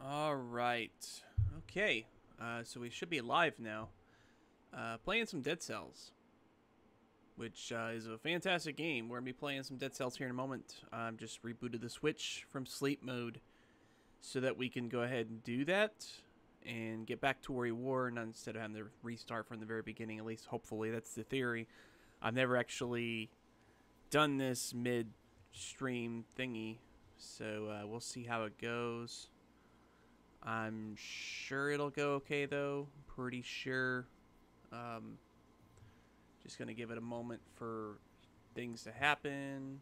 All right. Okay. So we should be live now. Playing some Dead Cells, which is a fantastic game. We're going to be playing some Dead Cells here in a moment. I've just rebooted the Switch from sleep mode so that we can go ahead and do that and get back to where we were, and instead of having to restart from the very beginning, at least hopefully. That's the theory. I've never actually done this mid-stream thingy, so we'll see how it goes. I'm sure it'll go okay, though. Pretty sure. Just going to give it a moment for things to happen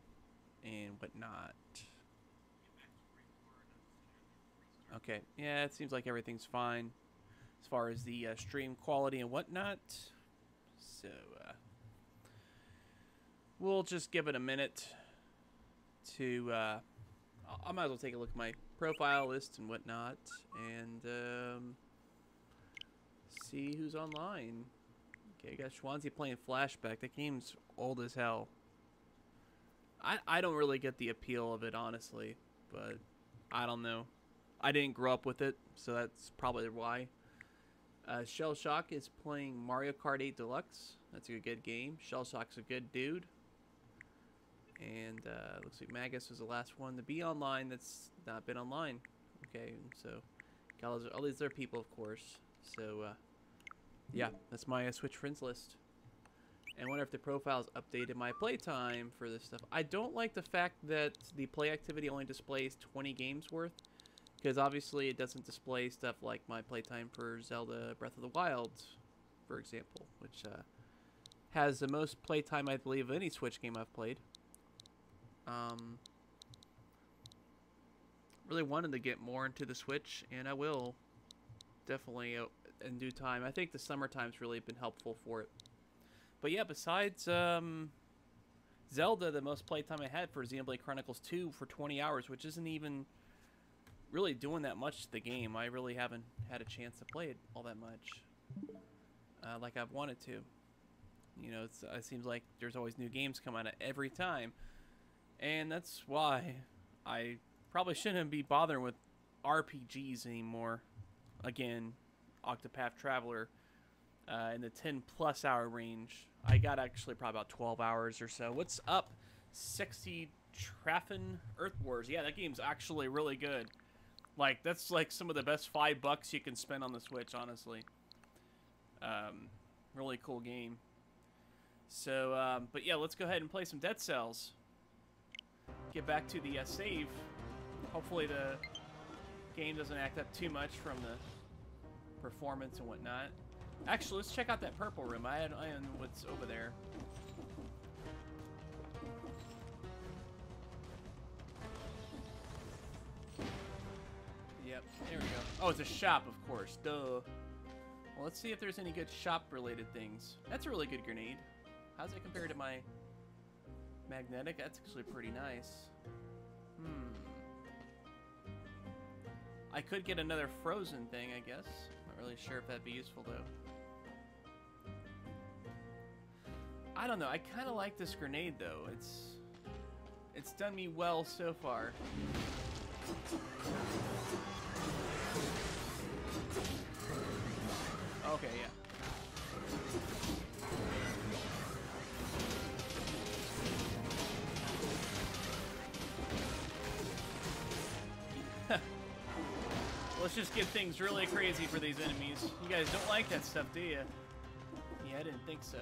and whatnot. Okay, yeah, it seems like everything's fine as far as the stream quality and whatnot. So, we'll just give it a minute to... I might as well take a look at my profile list and whatnot and see who's online. Okay, I got Schwanzi playing Flashback. That game's old as hell. I don't really get the appeal of it, honestly, but I don't know. I didn't grow up with it, so that's probably why. Shell Shock is playing Mario Kart 8 Deluxe. That's a good game. Shell Shock's a good dude. And looks like Magus was the last one to be online that's not been online. Okay, so got all these other people, of course. So, yeah, that's my Switch friends list. And I wonder if the profile's updated my playtime for this stuff. I don't like the fact that the play activity only displays 20 games worth. Because obviously it doesn't display stuff like my playtime for Zelda Breath of the Wild, for example. Which has the most playtime, I believe, of any Switch game I've played. Really wanted to get more into the Switch, and I will definitely in due time. I think the summertime's really been helpful for it. But yeah, besides Zelda, the most playtime I had for Xenoblade Chronicles 2 for 20 hours, which isn't even really doing that much to the game. I really haven't had a chance to play it all that much like I've wanted to. You know, it seems like there's always new games come out every time. And that's why I probably shouldn't be bothering with RPGs anymore. Again, Octopath Traveler in the 10+ hour range. I got actually probably about 12 hours or so. What's up, Sexy Traffin Earth Wars? Yeah, that game's actually really good. Like, that's like some of the best $5 you can spend on the Switch, honestly. Really cool game. So, but yeah, let's go ahead and play some Dead Cells. Get back to the save. Hopefully the game doesn't act up too much from the performance and whatnot. Actually, let's check out that purple room. I don't know what's over there. Yep, there we go. Oh, it's a shop, of course. Duh. Well, let's see if there's any good shop-related things. That's a really good grenade. How's it compared to my magnetic? That's actually pretty nice. I could get another frozen thing, I guess. Not really sure if that'd be useful, though. I don't know. I kind of like this grenade, though. It's done me well so far. Okay, yeah. Let's just get things really crazy for these enemies. You guys don't like that stuff, do you? Yeah, I didn't think so.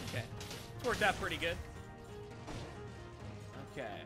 Okay. It's worked out pretty good. Okay.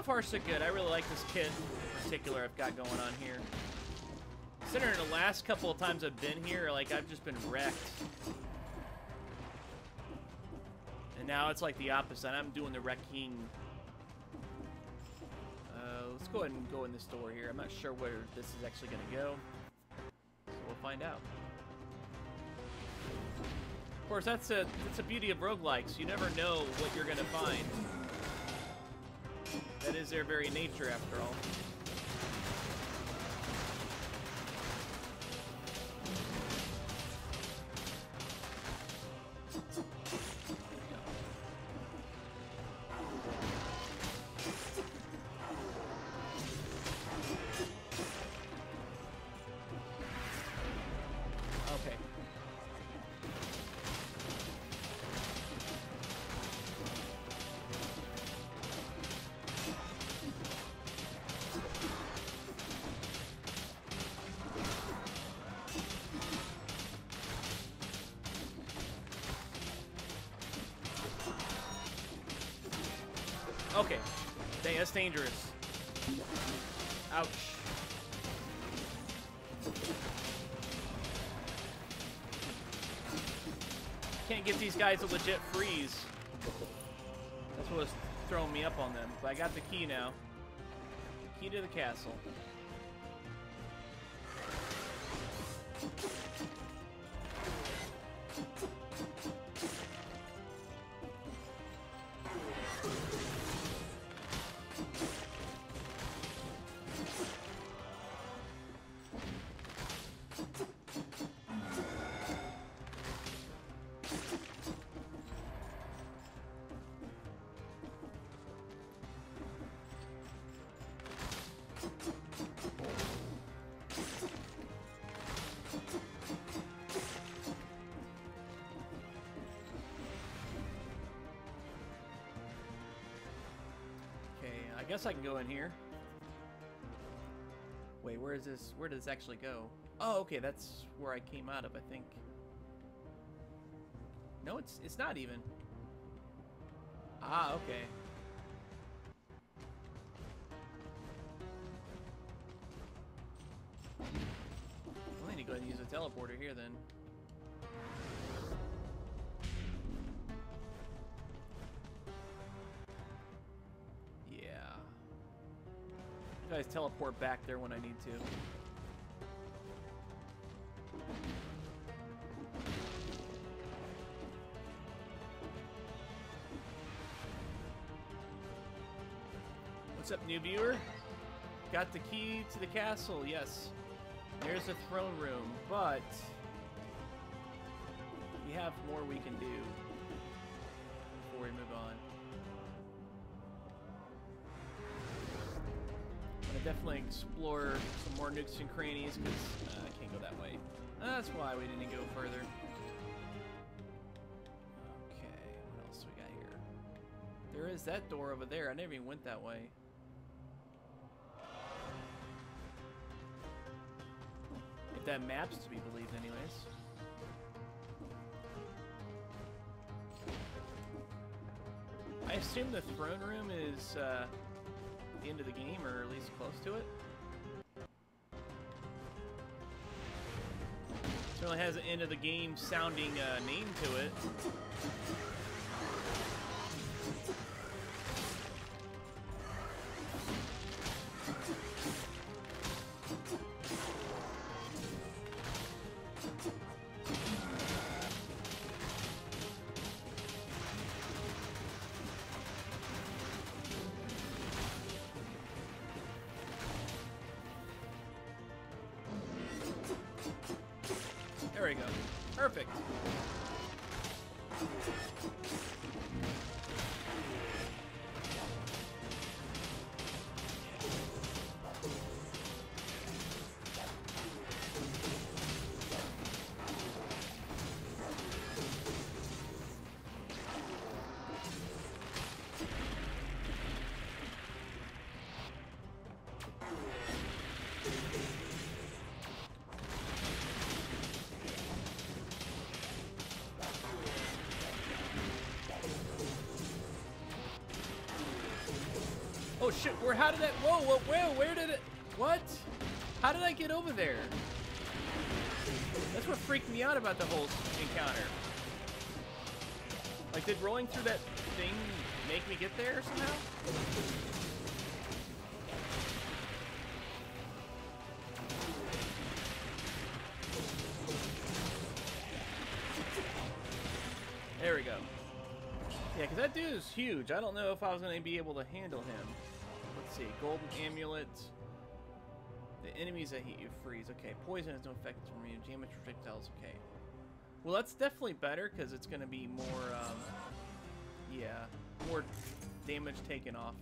So far, so good. I really like this kit in particular I've got going on here. Considering the last couple of times I've been here, like, I've just been wrecked. And now it's like the opposite. I'm doing the wrecking. Let's go ahead and go in this door here. I'm not sure where this is actually going to go. So we'll find out. Of course, that's the beauty of roguelikes. You never know what you're going to find. That is their very nature, after all. Okay. Dang, that's dangerous. Ouch. Can't give these guys a legit freeze. That's what was throwing me up on them. But I got the key now. Key to the castle. I guess I can go in here. Wait, where is this? Where does this actually go? Oh, okay, that's where I came out of, I think. No, it's not even. Ah, okay. Well, I need to go ahead and use a teleporter here then. Guys teleport back there when I need to. What's up, new viewer? Got the key to the castle, yes. There's the throne room, but we have more we can do before we move on. Definitely explore some more nooks and crannies, because I can't go that way. That's why we didn't go further. Okay, what else we got here? There is that door over there. I never even went that way. If that map's to be believed anyways. I assume the throne room is the end of the game, or at least close to it. Certainly has an end of the game sounding name to it. There we go. Perfect. Oh shit, how did that, where did it, what? How did I get over there? That's what freaked me out about the whole encounter. Like, did rolling through that thing make me get there somehow? There we go. Yeah, because that dude is huge. I don't know if I was going to be able to handle him. Let's see. Golden Amulet. The enemies that hit you freeze. Okay. Poison has no effect on you. Damage projectiles. Okay. Well, that's definitely better because it's going to be more, yeah, more damage taken off.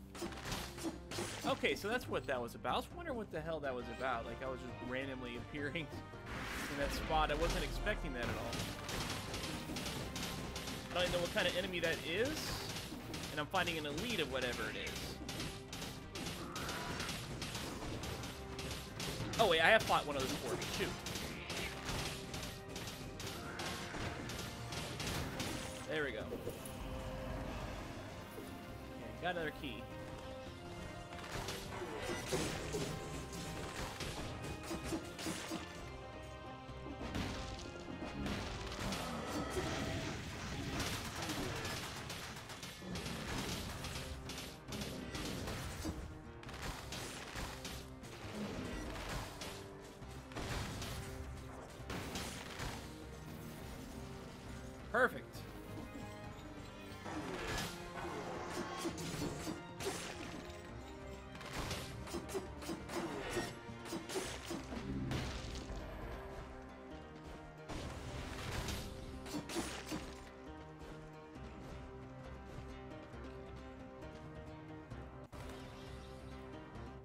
Okay, so that's what that was about. I was wondering what the hell that was about. Like, I was just randomly appearing in that spot. I wasn't expecting that at all. I don't even know what kind of enemy that is, and I'm fighting an elite of whatever it is. Oh wait, I have fought one of those before. Shoot. There we go. Okay, got another key. Perfect.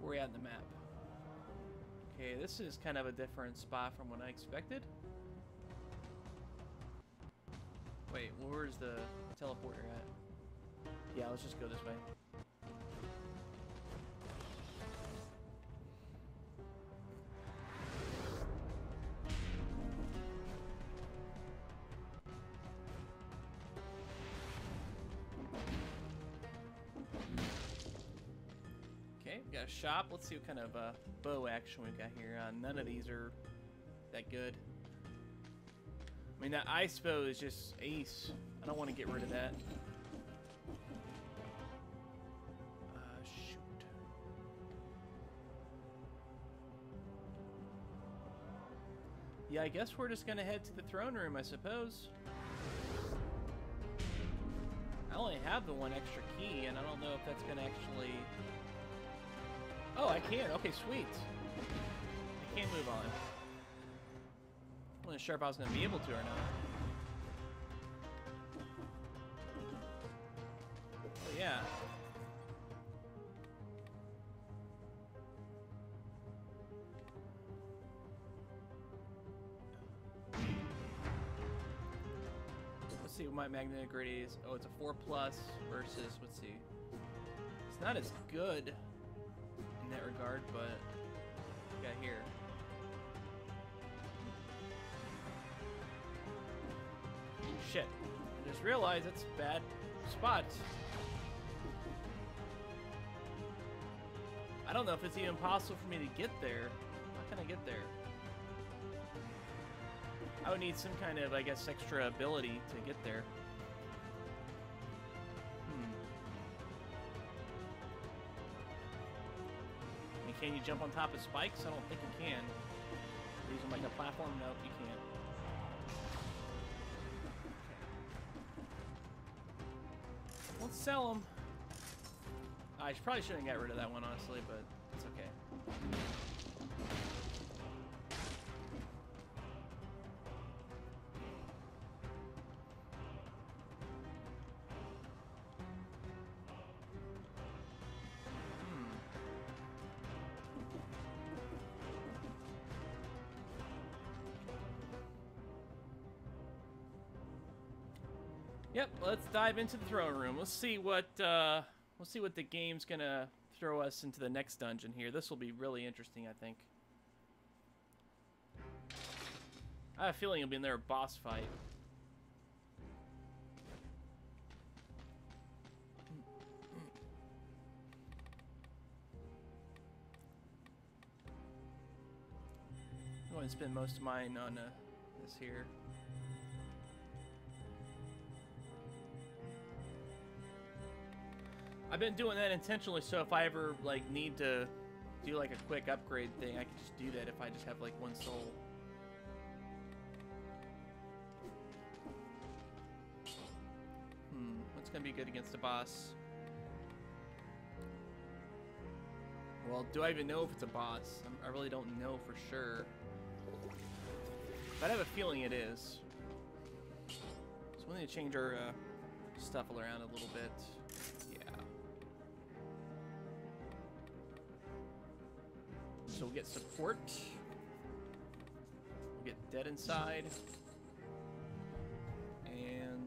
Where are we at in the map? Okay, this is kind of a different spot from what I expected. Wait, where's the teleporter at? Yeah, let's just go this way. Okay, we got a shop. Let's see what kind of bow action we got here. None of these are that good. I mean, that ice bow is just ace. I don't want to get rid of that. Shoot. Yeah, I guess we're just going to head to the throne room, I suppose. I only have the one extra key, and I don't know if that's going to actually... Oh, I can. Okay, sweet. I can move on. I wasn't sure if I was going to be able to or not. Oh, yeah. Let's see what my magnetic gradient is. Oh, it's a 4+ versus, let's see. It's not as good in that regard, but what we got here. Shit. I just realized it's a bad spot. I don't know if it's even possible for me to get there. How can I get there? I would need some kind of, I guess, extra ability to get there. I mean, can you jump on top of spikes? I don't think you can. Use them like a platform? Nope, you can't. Let's sell them. I probably shouldn't get rid of that one, honestly, but it's okay. Yep, let's dive into the throne room. Let's see what the game's gonna throw us into the next dungeon here. This will be really interesting, I think. I have a feeling it'll be another boss fight. gonna spend most of mine on this here. I've been doing that intentionally, so if I ever like need to do like a quick upgrade thing, I can just do that if I just have like one soul. What's gonna be good against the boss? Well, do I even know if it's a boss? I really don't know for sure. But I have a feeling it is. So we need to change our stuff around a little bit. Yeah. So we'll get support. We'll get dead inside. And...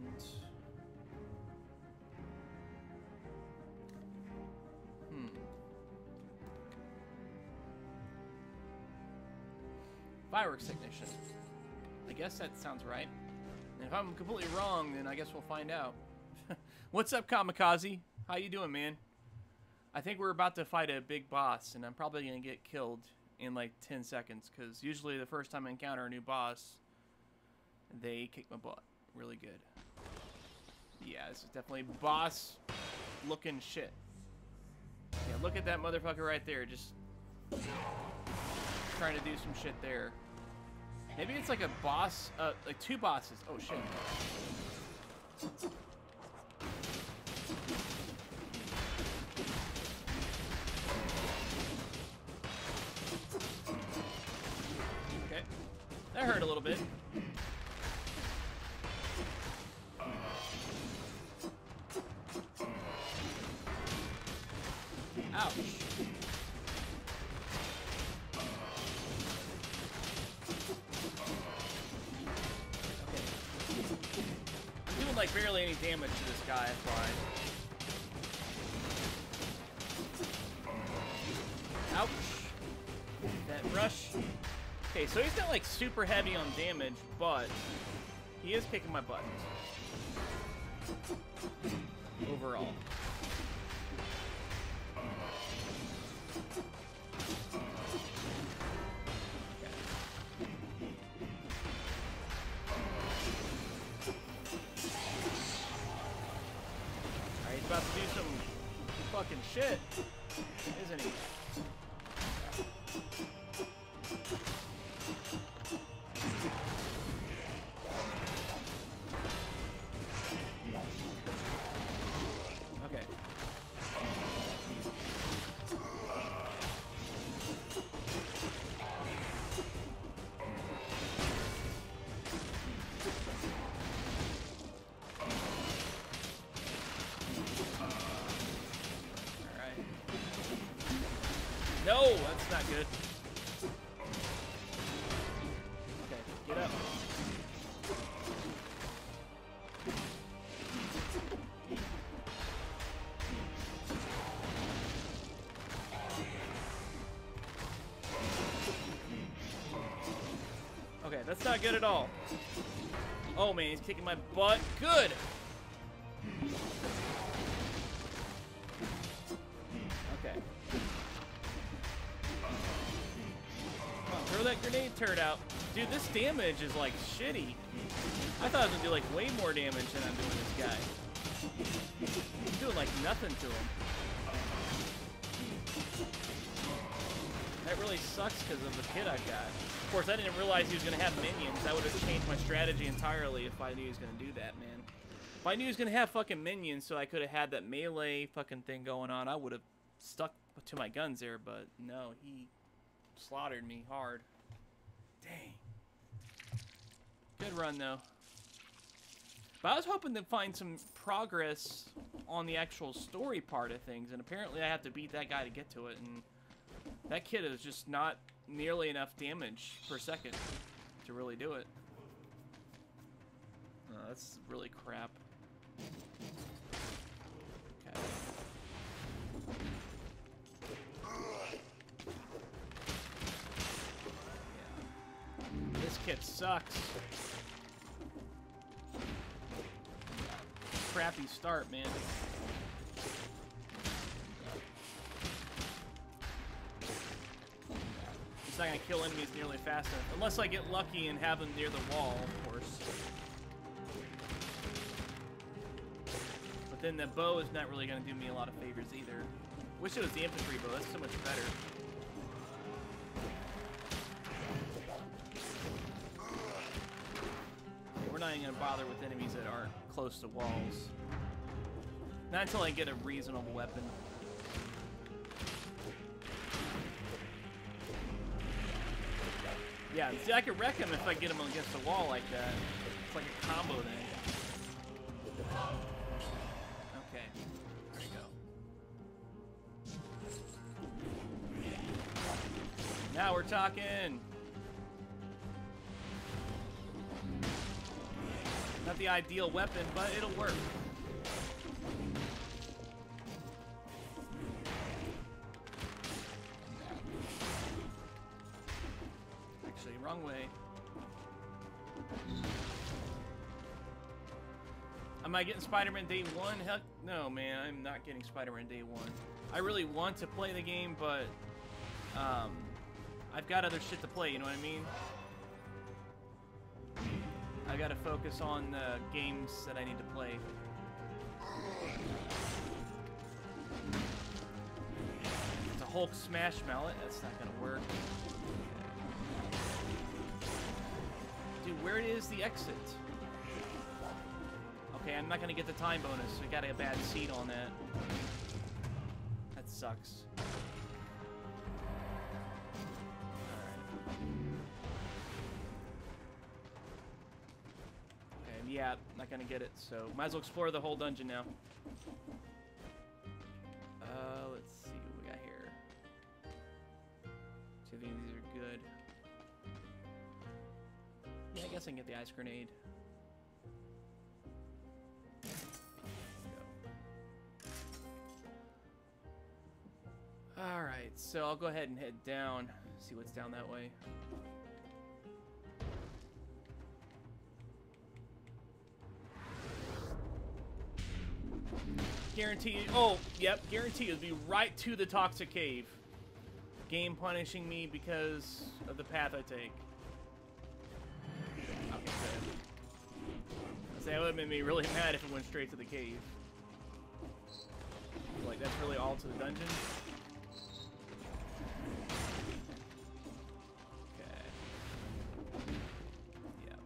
Fireworks technician. I guess that sounds right. And if I'm completely wrong, then I guess we'll find out. What's up, Kamikaze? How you doing, man? I think we're about to fight a big boss, and I'm probably going to get killed in like 10 seconds, because usually the first time I encounter a new boss, they kick my butt really good. Yeah, this is definitely boss-looking shit. Yeah, look at that motherfucker right there, just... trying to do some shit there. Maybe it's like a boss, like two bosses. Oh shit. Okay. That hurt a little bit. Ouch. Like barely any damage to this guy, fine. Ouch. That rush. Okay, so he's not like super heavy on damage, but he is kicking my butt. Overall. About to do some fucking shit, isn't he? Okay. No, that's not good. Okay, get up. Okay, that's not good at all. Oh man, he's kicking my butt. Good. Okay. Throw that grenade turret out. Dude, this damage is like shitty. I thought I was gonna do like way more damage than I'm doing this guy. I'm doing like nothing to him. That really sucks because of the kit I've got. Of course, I didn't realize he was gonna have minions. That would have changed my strategy entirely if I knew he was gonna do that, man. If I knew he was gonna have fucking minions, so I could have had that melee fucking thing going on, I would have stuck to my guns there, but no, he slaughtered me hard. Dang. Good run, though. But I was hoping to find some progress on the actual story part of things, and apparently I have to beat that guy to get to it, and that kid is just not nearly enough damage per second to really do it. Oh, that's really crap. Okay. This kid sucks. Crappy start, man. It's not gonna kill enemies nearly fast enough. Unless I get lucky and have them near the wall, of course. But then the bow is not really gonna do me a lot of favors either. Wish it was the infantry bow, that's so much better. We're not even gonna bother with enemies that aren't close to walls. Not until I get a reasonable weapon. Yeah, see, I could wreck him if I get him against the wall like that. It's like a combo then. Okay, there you go. Now we're talking. Not the ideal weapon, but it'll work. Actually, wrong way. Am I getting Spider-Man Day 1? Heck no, man. I'm not getting Spider-Man Day 1. I really want to play the game, but I've got other shit to play, you know what I mean? I gotta focus on the games that I need to play. It's a Hulk Smash Mallet. That's not gonna work. Dude, where is the exit? Okay, I'm not gonna get the time bonus. We got a bad seat on that. That sucks. Yeah, not gonna get it, so might as well explore the whole dungeon now. Let's see what we got here. See if these are good. Yeah, I guess I can get the ice grenade. Alright, so I'll go ahead and head down, see what's down that way. Guarantee. Oh, yep. Guarantee it'll be right to the toxic cave. Game punishing me because of the path I take. Okay, good. That would have made me really mad if it went straight to the cave. Like, that's really all to the dungeon? Okay. Yeah.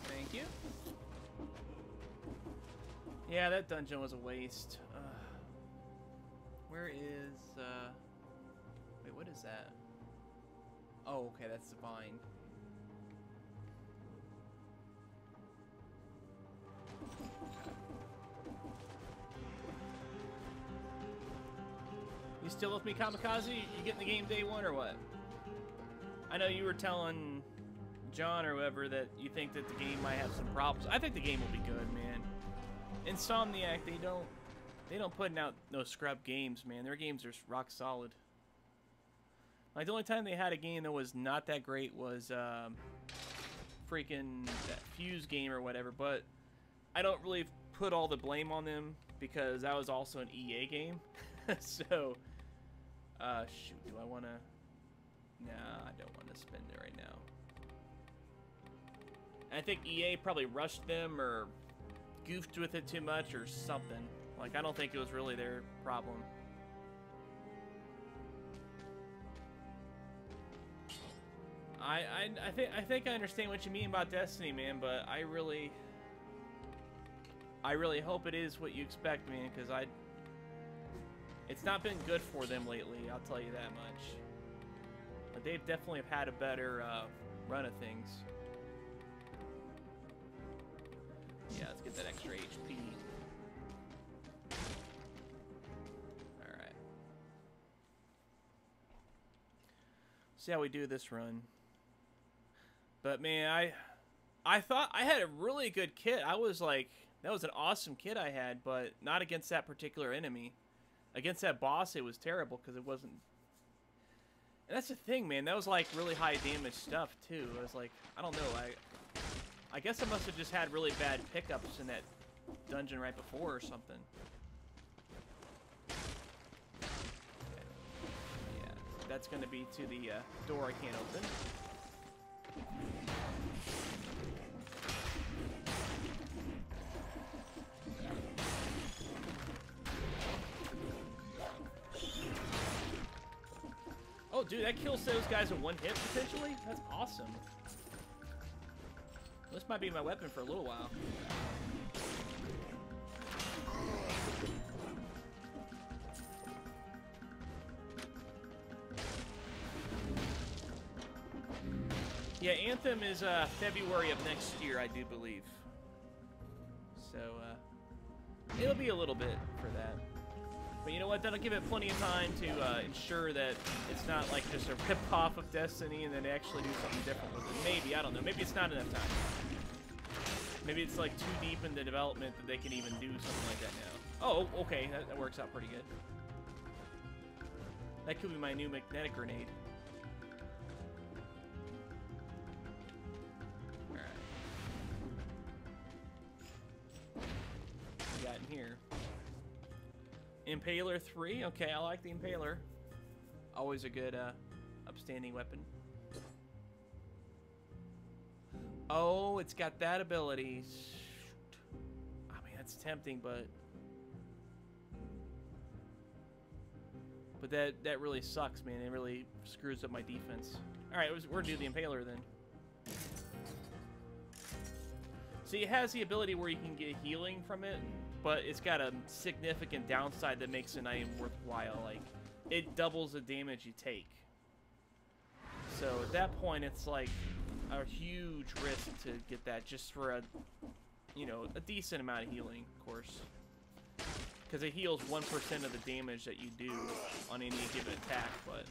Thank you. Yeah, that dungeon was a waste. Where is, wait, what is that? Oh, okay, that's the vine. You still with me, Kamikaze? You getting the game day 1 or what? I know you were telling John or whoever that you think that the game might have some problems. I think the game will be good, man. Insomniac, they don't put out no scrub games, man. Their games are rock solid. Like, the only time they had a game that was not that great was freaking that Fuse game or whatever, but I don't really put all the blame on them because that was also an EA game. So shoot, do I want to? Nah, I don't want to spend it right now. I think EA probably rushed them or goofed with it too much or something. Like, I don't think it was really their problem. I think I understand what you mean about Destiny, man, but I really hope it is what you expect, man, because it's not been good for them lately, I'll tell you that much. But they've definitely had a better run of things. Yeah, let's get that extra HP. Alright. See how we do this run. But man, I thought I had a really good kit. I was like, that was an awesome kit I had, but not against that particular enemy. Against that boss, it was terrible because it wasn't. And that's the thing, man. That was like really high damage stuff too. I was like, I don't know. I guess I must have just had really bad pickups in that dungeon right before or something. Okay. Yeah, that's gonna be to the door I can't open. Oh, dude, that kills those guys in one hit, potentially? That's awesome. This might be my weapon for a little while. Yeah, Anthem is February of next year, I do believe. So, it'll be a little bit for that. But you know what? That'll give it plenty of time to ensure that it's not like just a rip-off of Destiny and then actually do something different with it. Maybe, I don't know. Maybe it's not enough time. Maybe it's like too deep in the development that they can even do something like that now. Oh, okay. That works out pretty good. That could be my new magnetic grenade. Alright. What we got in here? Impaler 3. Okay, I like the Impaler. Always a good, upstanding weapon. Oh, it's got that ability. I mean, that's tempting, but that really sucks, man. It really screws up my defense. All right, we're gonna do the Impaler then. See, it has the ability where you can get healing from it, but it's got a significant downside that makes it not even worthwhile. Like, it doubles the damage you take. So at that point, it's like a huge risk to get that just for a, you know, a decent amount of healing, of course. Because it heals 1% of the damage that you do on any given attack, but...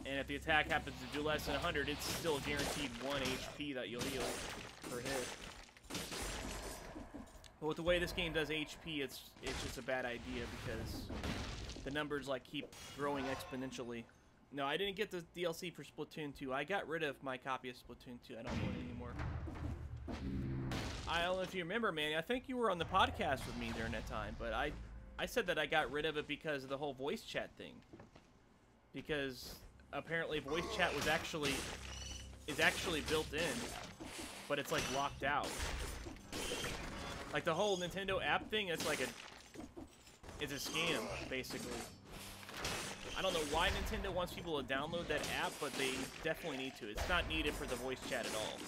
And if the attack happens to do less than 100, it's still guaranteed 1 HP that you'll heal per hit. But with the way this game does HP, it's just a bad idea because the numbers like keep growing exponentially. No, I didn't get the DLC for Splatoon 2. I got rid of my copy of Splatoon 2. I don't want it anymore. I don't know if you remember, man. I think you were on the podcast with me during that time, but I said that I got rid of it because of the whole voice chat thing. Because apparently voice chat is actually built in, but it's like locked out. Like the whole Nintendo app thing, it's a scam basically. I don't know why Nintendo wants people to download that app, but they definitely need to. It's not needed for the voice chat at all.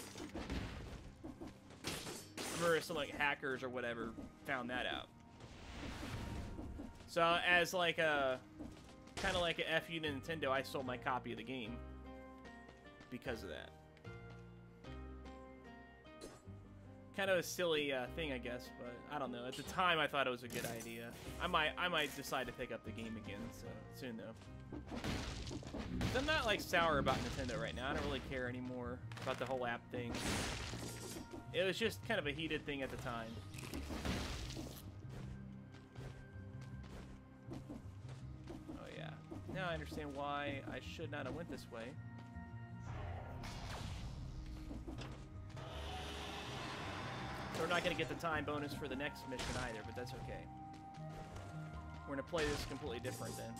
I remember some like hackers or whatever found that out. So as like a kind of like a FU to Nintendo, I sold my copy of the game because of that. Kind of a silly thing, I guess, but I don't know. At the time, I thought it was a good idea. I might decide to pick up the game again soon, though. I'm not like sour about Nintendo right now. I don't really care anymore about the whole app thing. It was just kind of a heated thing at the time. Oh yeah. Now I understand why I should not have went this way. So we're not going to get the time bonus for the next mission either, but that's okay. We're going to play this completely different then.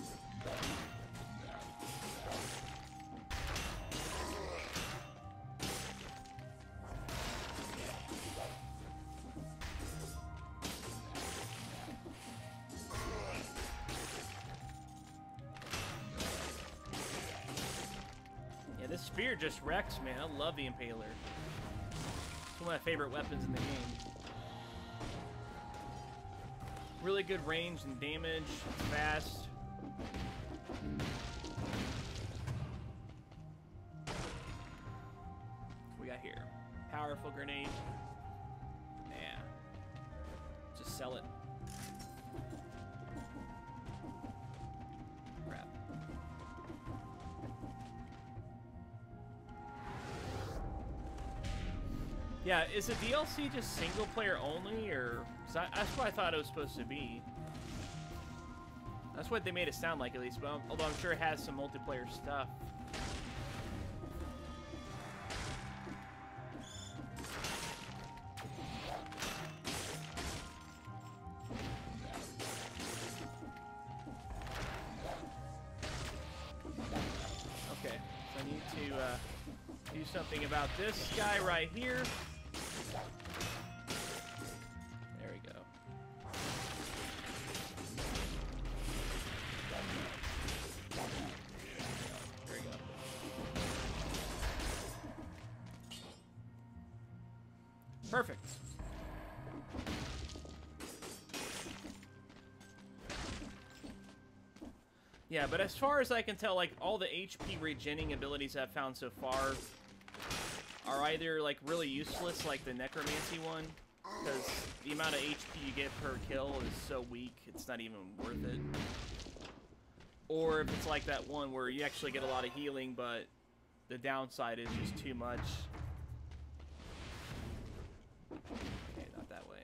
Yeah, this spear just wrecks, man. I love the Impaler. It's one of my favorite weapons in the game. Really good range and damage. It's fast. What we got here? Powerful grenade. Yeah. Just sell it. Crap. Yeah, is the DLC just single player only, or that's what I thought it was supposed to be. That's what they made it sound like, at least. But although I'm sure it has some multiplayer stuff. Okay, so I need to do something about this guy right here. There we go. There we go. Perfect. Yeah, but as far as I can tell, like, all the HP regenning abilities I've found so far are either, like, really useless, like the Necromancy one, because the amount of HP you get per kill is so weak, it's not even worth it. Or if it's like that one where you actually get a lot of healing, but the downside is just too much. Okay, not that way.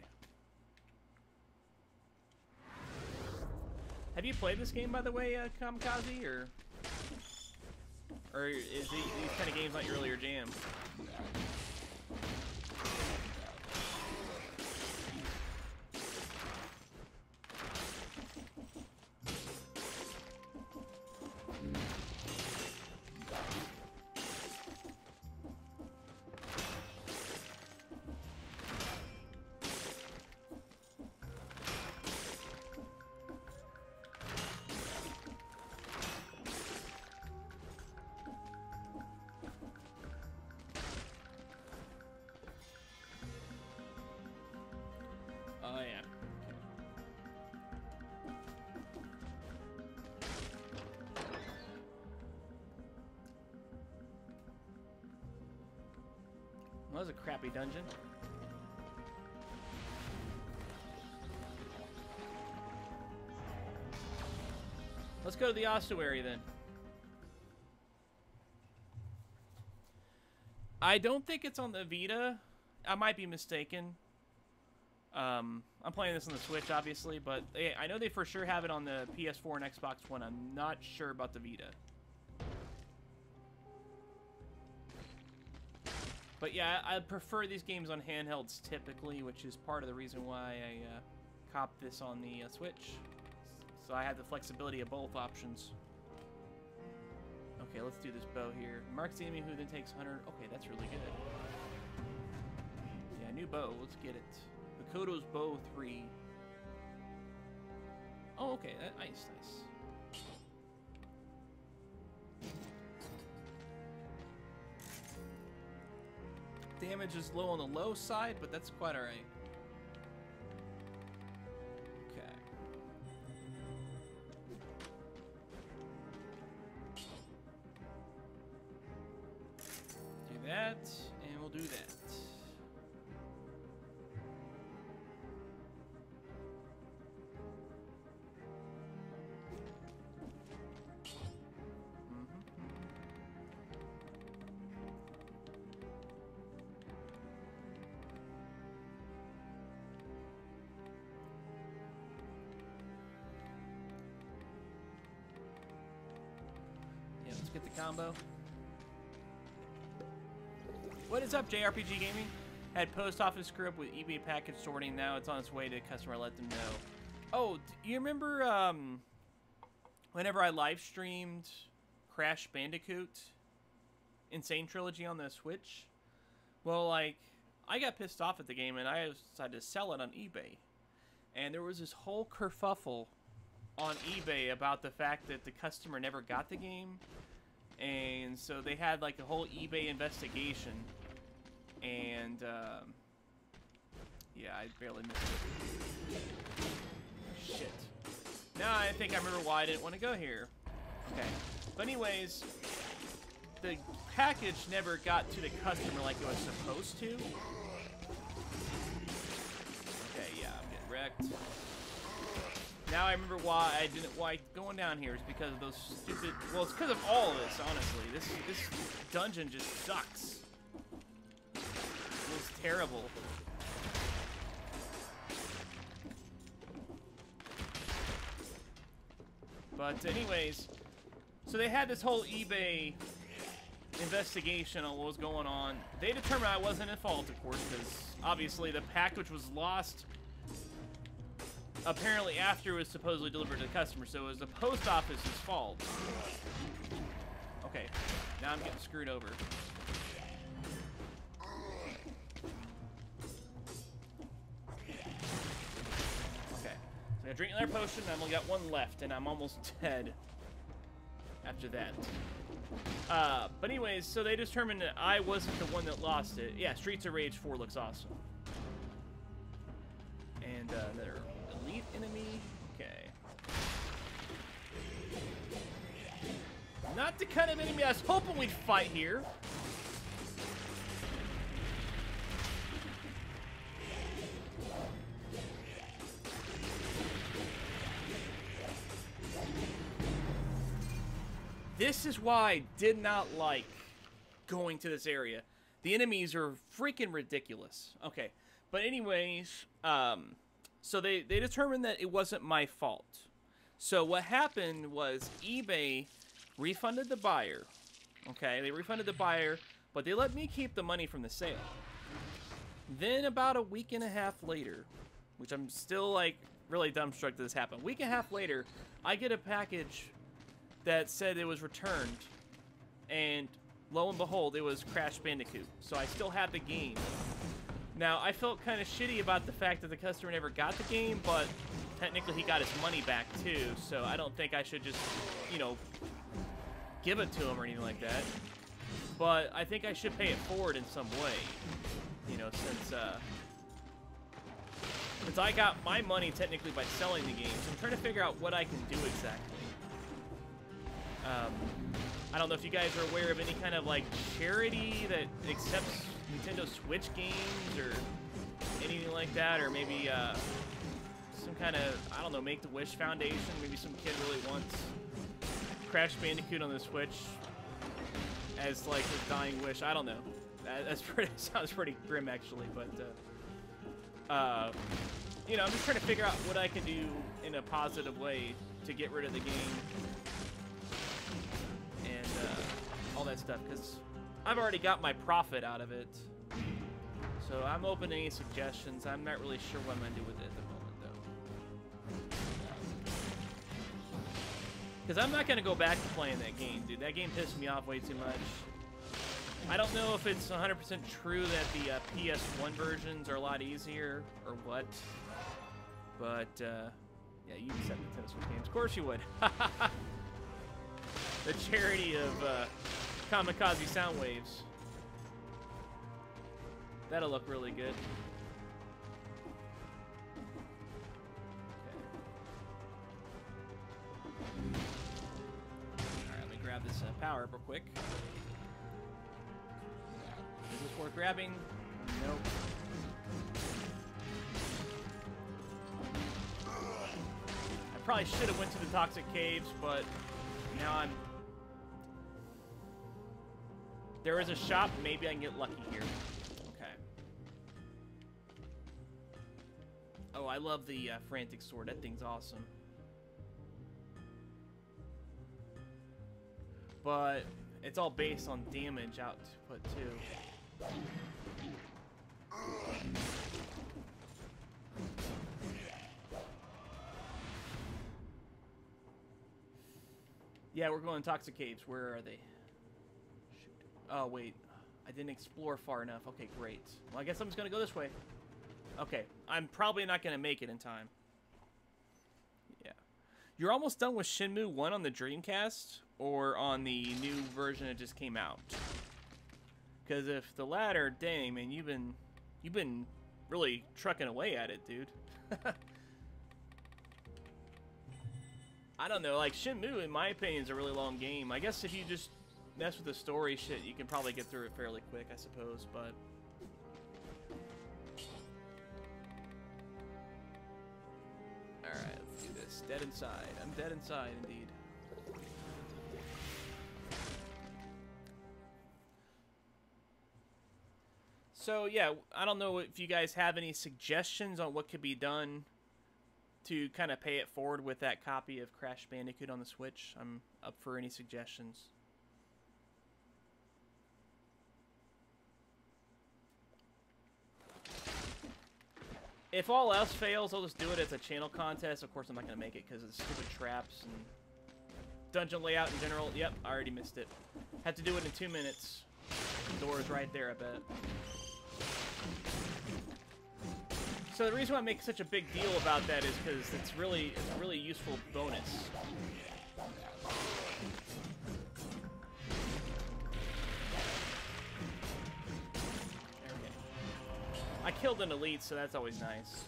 Have you played this game, by the way, Kamikaze, or is these kind of games not your earlier jam? Oh, yeah. Well, that was a crappy dungeon. Let's go to the ossuary then. I don't think it's on the Vita. I might be mistaken. I'm playing this on the Switch, obviously, but I know they for sure have it on the PS4 and Xbox One. I'm not sure about the Vita. But yeah, I prefer these games on handhelds typically, which is part of the reason why I copped this on the Switch. So I have the flexibility of both options. Okay, let's do this bow here. Marks the enemy who then takes 100. Okay, that's really good. Yeah, new bow. Let's get it. Makoto's Bow 3. Oh, okay. Nice, nice. Damage is low on the low side, but that's quite alright. Okay. Do that, and we'll do that. Get the combo. What is up, JRPG Gaming? Had post office script with eBay package sorting. Now it's on its way to customer. Let them know. Oh, do you remember whenever I live streamed Crash Bandicoot Insane Trilogy on the Switch? Well, like, I got pissed off at the game and I decided to sell it on eBay. And there was this whole kerfuffle on eBay about the fact that the customer never got the game. And so they had like a whole eBay investigation, and yeah, I barely missed it. Shit. Now I think I remember why I didn't want to go here. Okay. But anyways, the package never got to the customer like it was supposed to. Okay, yeah, I'm getting wrecked. Now I remember why I didn't like going down here is because of those stupid. Well, it's because of all of this, honestly. This dungeon just sucks. Those terrible. But anyways, so they had this whole eBay investigation on what was going on. They determined I wasn't at fault, of course, because obviously the package was lost apparently after it was supposedly delivered to the customer, so it was the post office's fault. Okay, now I'm getting screwed over. Okay, so I drink another potion, and I've only got one left, and I'm almost dead after that. But anyways, so they determined that I wasn't the one that lost it. Yeah, Streets of Rage 4 looks awesome. And another elite enemy. Okay. Not the kind of enemy I was hoping we'd fight here. This is why I did not like going to this area. The enemies are freaking ridiculous. Okay, but anyways, so they determined that it wasn't my fault. So what happened was eBay refunded the buyer. Okay, they refunded the buyer, but they let me keep the money from the sale. Then about a week and a half later, which I'm still like really dumbstruck that this happened. A week and a half later, I get a package that said it was returned, and lo and behold, it was Crash Bandicoot. So I still have the game. Now, I felt kind of shitty about the fact that the customer never got the game, but technically he got his money back too, so I don't think I should just, you know, give it to him or anything like that. But I think I should pay it forward in some way, you know, since I got my money technically by selling the game, so I'm trying to figure out what I can do exactly. I don't know if you guys are aware of any kind of like charity that accepts Nintendo Switch games or anything like that, or maybe some kind of, I don't know, Make-A-Wish Foundation. Maybe some kid really wants Crash Bandicoot on the Switch as like his dying wish. I don't know. That's pretty, sounds pretty grim actually, but you know, I'm just trying to figure out what I can do in a positive way to get rid of the game. All that stuff, because I've already got my profit out of it. So I'm open to any suggestions. I'm not really sure what I'm going to do with it at the moment, though. Because I'm not going to go back to playing that game, dude. That game pissed me off way too much. I don't know if it's 100% true that the PS1 versions are a lot easier or what. But, yeah, you accept Nintendo Switch games. Of course you would. The charity of Kamikaze Sound Waves. That'll look really good. Okay. Alright, let me grab this power up real quick. Is this worth grabbing? Nope. I probably should have went to the Toxic Caves, but now I'm... There is a shop. Maybe I can get lucky here. Okay. Oh, I love the Frantic Sword. That thing's awesome. But it's all based on damage output too. Yeah, we're going to Toxic Caves. Where are they? Shoot. Oh, wait. I didn't explore far enough. Okay, great. Well, I guess I'm just going to go this way. Okay. I'm probably not going to make it in time. Yeah. You're almost done with Shenmue 1 on the Dreamcast or on the new version that just came out? Because if the latter, dang, man, you've been really trucking away at it, dude. I don't know, like, Shenmue, in my opinion, is a really long game. I guess if you just mess with the story shit, you can probably get through it fairly quick, I suppose, but... Alright, let's do this. Dead inside. I'm dead inside, indeed. So yeah, I don't know if you guys have any suggestions on what could be done to kind of pay it forward with that copy of Crash Bandicoot on the Switch. I'm up for any suggestions. If all else fails, I'll just do it as a channel contest. Of course, I'm not going to make it because of the stupid traps and dungeon layout in general. Yep, I already missed it. Had to do it in 2 minutes. The door is right there, I bet. So the reason why I make such a big deal about that is because it's a really useful bonus. I killed an elite, so that's always nice.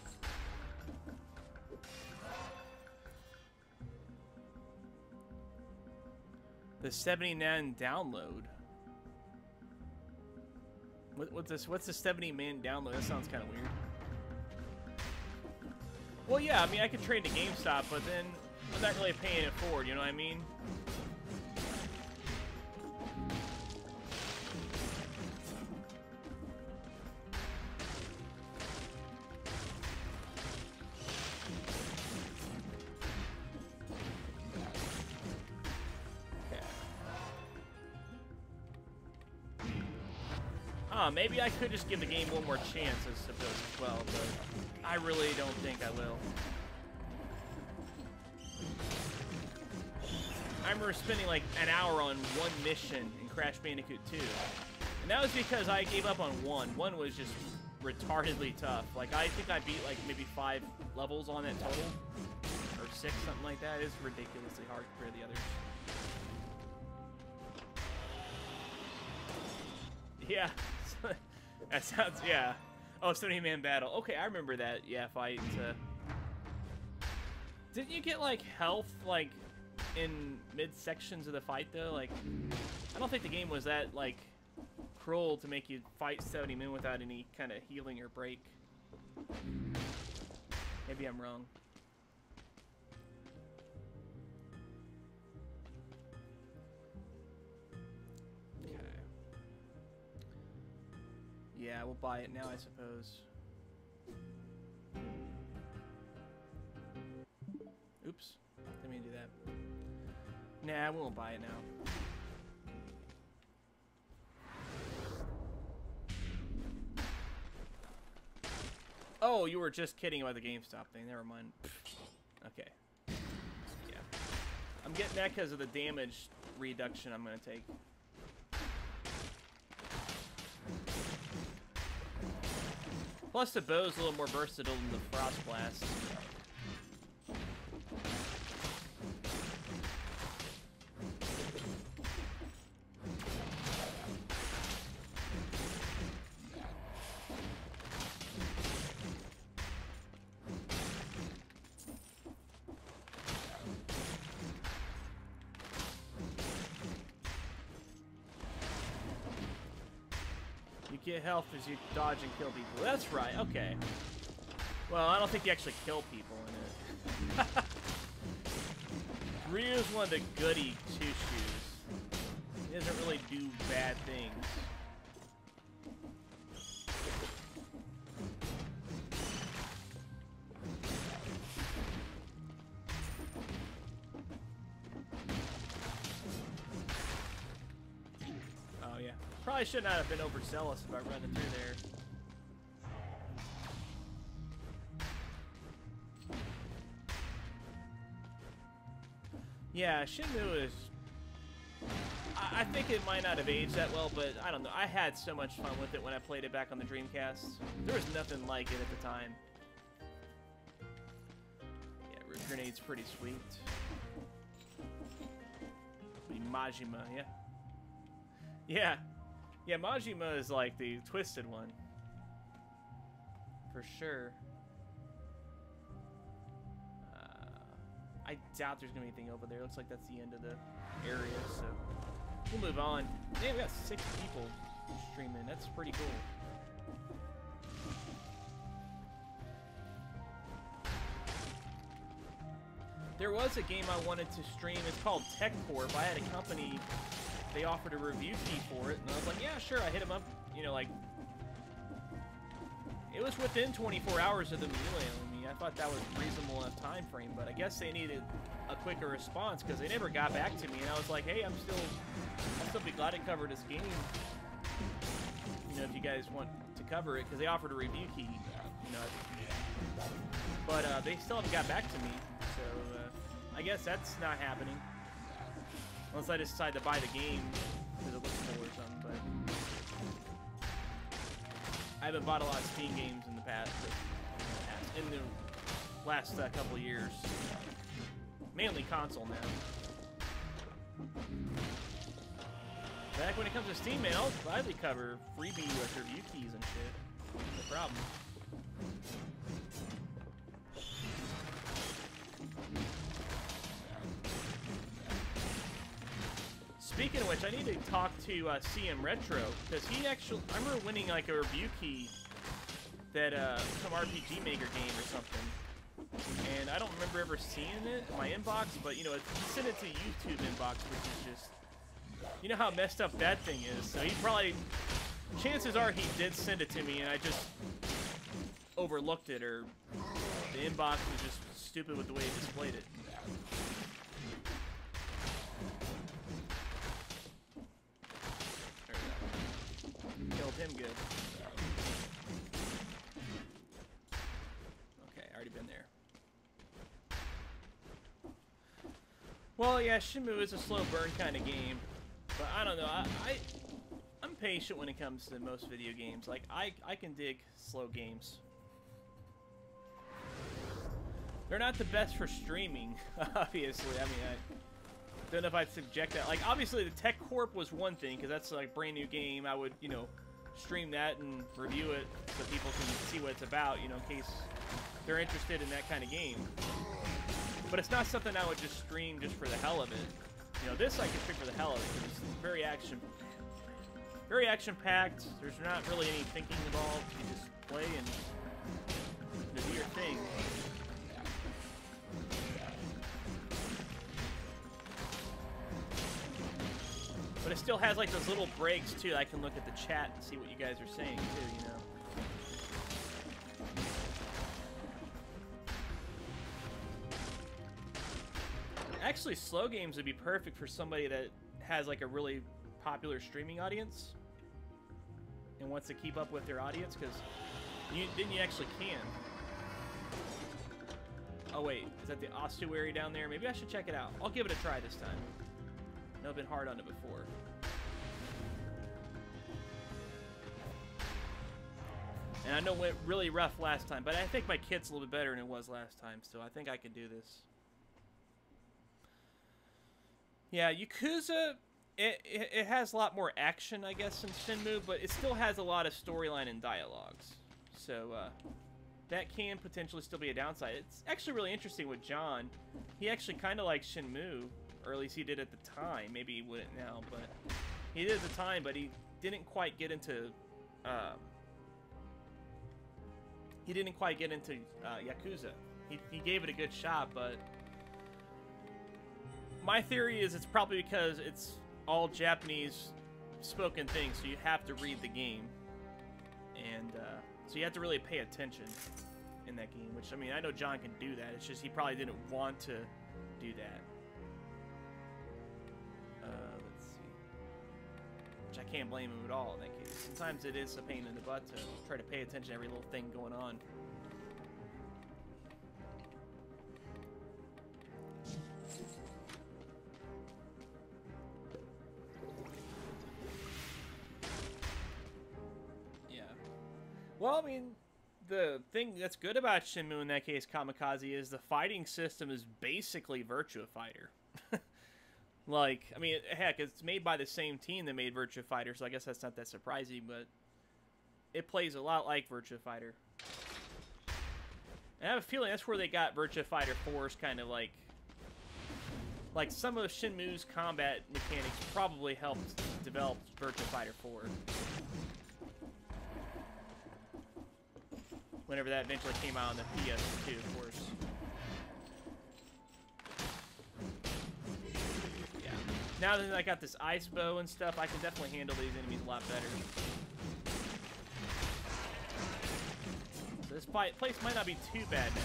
The 79 download. What's this? What's the 70-man download? That sounds kind of weird. Well, yeah, I mean, I could trade to GameStop, but then I'm not really paying it forward, you know what I mean? Maybe I could just give the game one more chance, I suppose, as well, but I really don't think I will. I remember spending like an hour on one mission in Crash Bandicoot 2. And that was because I gave up on one. One was just retardedly tough. Like, I think I beat like maybe 5 levels on it total. Or 6, something like that. It's ridiculously hard compared to the others. Yeah. That sounds, yeah. Oh, 70-man battle. Okay, I remember that, yeah, fight. Didn't you get, like, health, like, in mid-sections of the fight, though? Like, I don't think the game was that, like, cruel to make you fight 70 men without any kind of healing or break. Maybe I'm wrong. Yeah, we'll buy it now, I suppose. Oops. Didn't mean to do that. Nah, we won't buy it now. Oh, you were just kidding about the GameStop thing. Never mind. Okay. Yeah. I'm getting that because of the damage reduction I'm going to take. Plus, the bow's a little more versatile than the Frost Blast. Get health as you dodge and kill people. That's right, okay. Well, I don't think you actually kill people in it. Ryu's one of the goody two-shoes. He doesn't really do bad things. Probably should not have been overzealous about running through there. Yeah, Shenmue is... I think it might not have aged that well, but I don't know. I had so much fun with it when I played it back on the Dreamcast. There was nothing like it at the time. Yeah, Root Grenade's pretty sweet. Majima, yeah. Yeah. Yeah, Majima is like the twisted one. For sure. I doubt there's going to be anything over there. Looks like that's the end of the area, so we'll move on. Man, we got 6 people streaming. That's pretty cool. There was a game I wanted to stream. It's called Tech Corp. I had a company... They offered a review fee for it, and I was like, yeah, sure. I hit him up, you know, like It was within 24 hours of them emailing me. I thought that was a reasonable enough time frame, but I guess they needed a quicker response because they never got back to me. And I was like, hey, I'll still be glad to cover this game. You know, if you guys want to cover it, because they offered a review key. You know, but they still haven't got back to me. So I guess that's not happening. Unless I decide to buy the game because it looks cool or something, but I haven't bought a lot of Steam games in the past, in the last couple years. Mainly console now. Back when it comes to Steam, man, I'll gladly cover freebie with review keys and shit. No problem. Speaking of which, I need to talk to CM Retro, because he actually, I remember winning like a review key that some RPG Maker game or something, and I don't remember ever seeing it in my inbox, but you know, he sent it to YouTube inbox, which is just, you know how messed up that thing is. So he probably, chances are he did send it to me, and I just overlooked it, or the inbox was just stupid with the way he displayed it. Killed him good. Okay, already been there. Well, yeah, Shenmue is a slow burn kind of game, but I don't know. I'm patient when it comes to most video games. Like I can dig slow games. They're not the best for streaming, obviously. I mean, I don't know if I'd subject that. Like, obviously, the Tech Corp was one thing, because that's like a brand new game. I would, you know, stream that and review it so people can see what it's about, you know, in case they're interested in that kind of game. But it's not something I would just stream just for the hell of it. You know, this I can stream for the hell of it, because it's very action-packed. There's not really any thinking involved. You just play and do your thing. But it still has like those little breaks too. I can look at the chat and see what you guys are saying too, you know. Actually, slow games would be perfect for somebody that has like a really popular streaming audience and wants to keep up with their audience, because then you actually can. Oh wait, is that the ossuary down there? Maybe I should check it out. I'll give it a try this time. I've been hard on it before. And I know it went really rough last time, but I think my kit's a little bit better than it was last time, so I think I can do this. Yeah, Yakuza, it has a lot more action, I guess, than Shenmue, but it still has a lot of storyline and dialogues. So, that can potentially still be a downside. It's actually really interesting with John. He actually kind of likes Shenmue, or at least he did at the time. Maybe he wouldn't now, but he did at the time, but he didn't quite get into Yakuza. He gave it a good shot, but my theory is it's probably because it's all Japanese spoken things, so you have to read the game, and so you have to really pay attention in that game, which, I mean, I know John can do that. It's just he probably didn't want to do that. Let's see. Which I can't blame him at all in that case. Sometimes it is a pain in the butt to try to pay attention to every little thing going on. Yeah. Well, I mean, the thing that's good about Shenmue in that case, Kamikaze, is the fighting system is basically Virtua Fighter. Like, I mean, heck, it's made by the same team that made Virtua Fighter, so I guess that's not that surprising, but it plays a lot like Virtua Fighter. And I have a feeling that's where they got Virtua Fighter 4's kind of like some of Shenmue's combat mechanics probably helped develop Virtua Fighter 4. Whenever that eventually came out on the PS2, of course. Yeah. Now that I got this ice bow and stuff, I can definitely handle these enemies a lot better. This place might not be too bad now.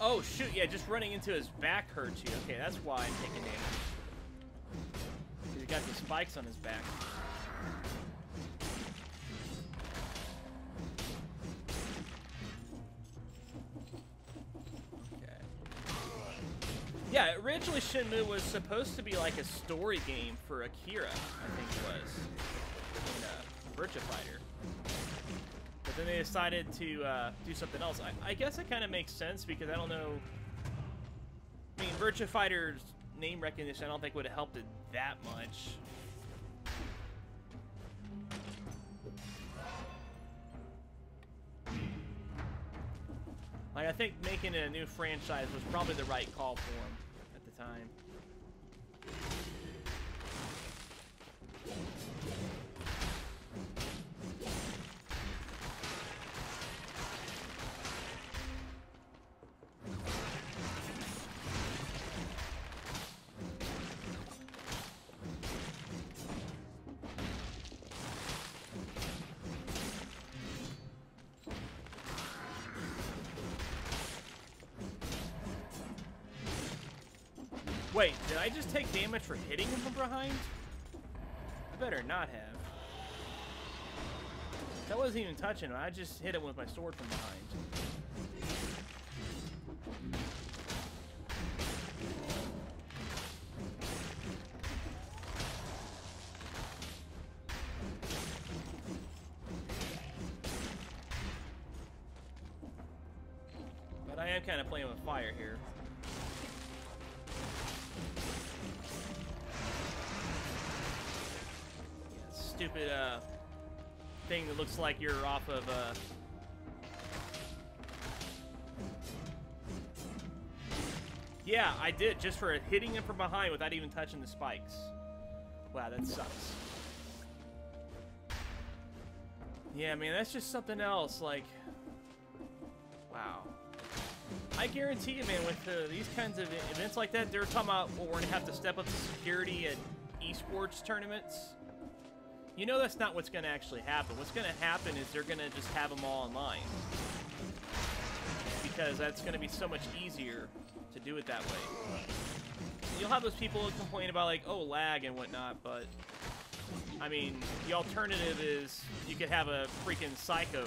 Oh shoot, yeah, just running into his back hurts you. Okay, that's why I'm taking damage. He's got the spikes on his back. Okay. Yeah, originally Shenmue was supposed to be like a story game for Akira, I think it was. In Virtua Fighter. But then they decided to do something else. I guess it kind of makes sense because I don't know. I mean, Virtua Fighter's name recognition I don't think would have helped it that much. Like, I think making it a new franchise was probably the right call for him at the time. Wait, did I just take damage for hitting him from behind? I better not have. That wasn't even touching him. I just hit him with my sword from behind. But I am kind of playing with fire here. Stupid thing that looks like you're off of Yeah, I did, just for hitting him from behind without even touching the spikes. Wow, that sucks. Yeah, man, that's just something else, like, wow. I guarantee you, man, with these kinds of events like that, they're talking about, well, we're gonna have to step up the security at esports tournaments. You know that's not what's going to actually happen. What's going to happen is they're going to just have them all online. Because that's going to be so much easier to do it that way. You'll have those people who complain about, like, oh, lag and whatnot, but, I mean, the alternative is you could have a freaking psycho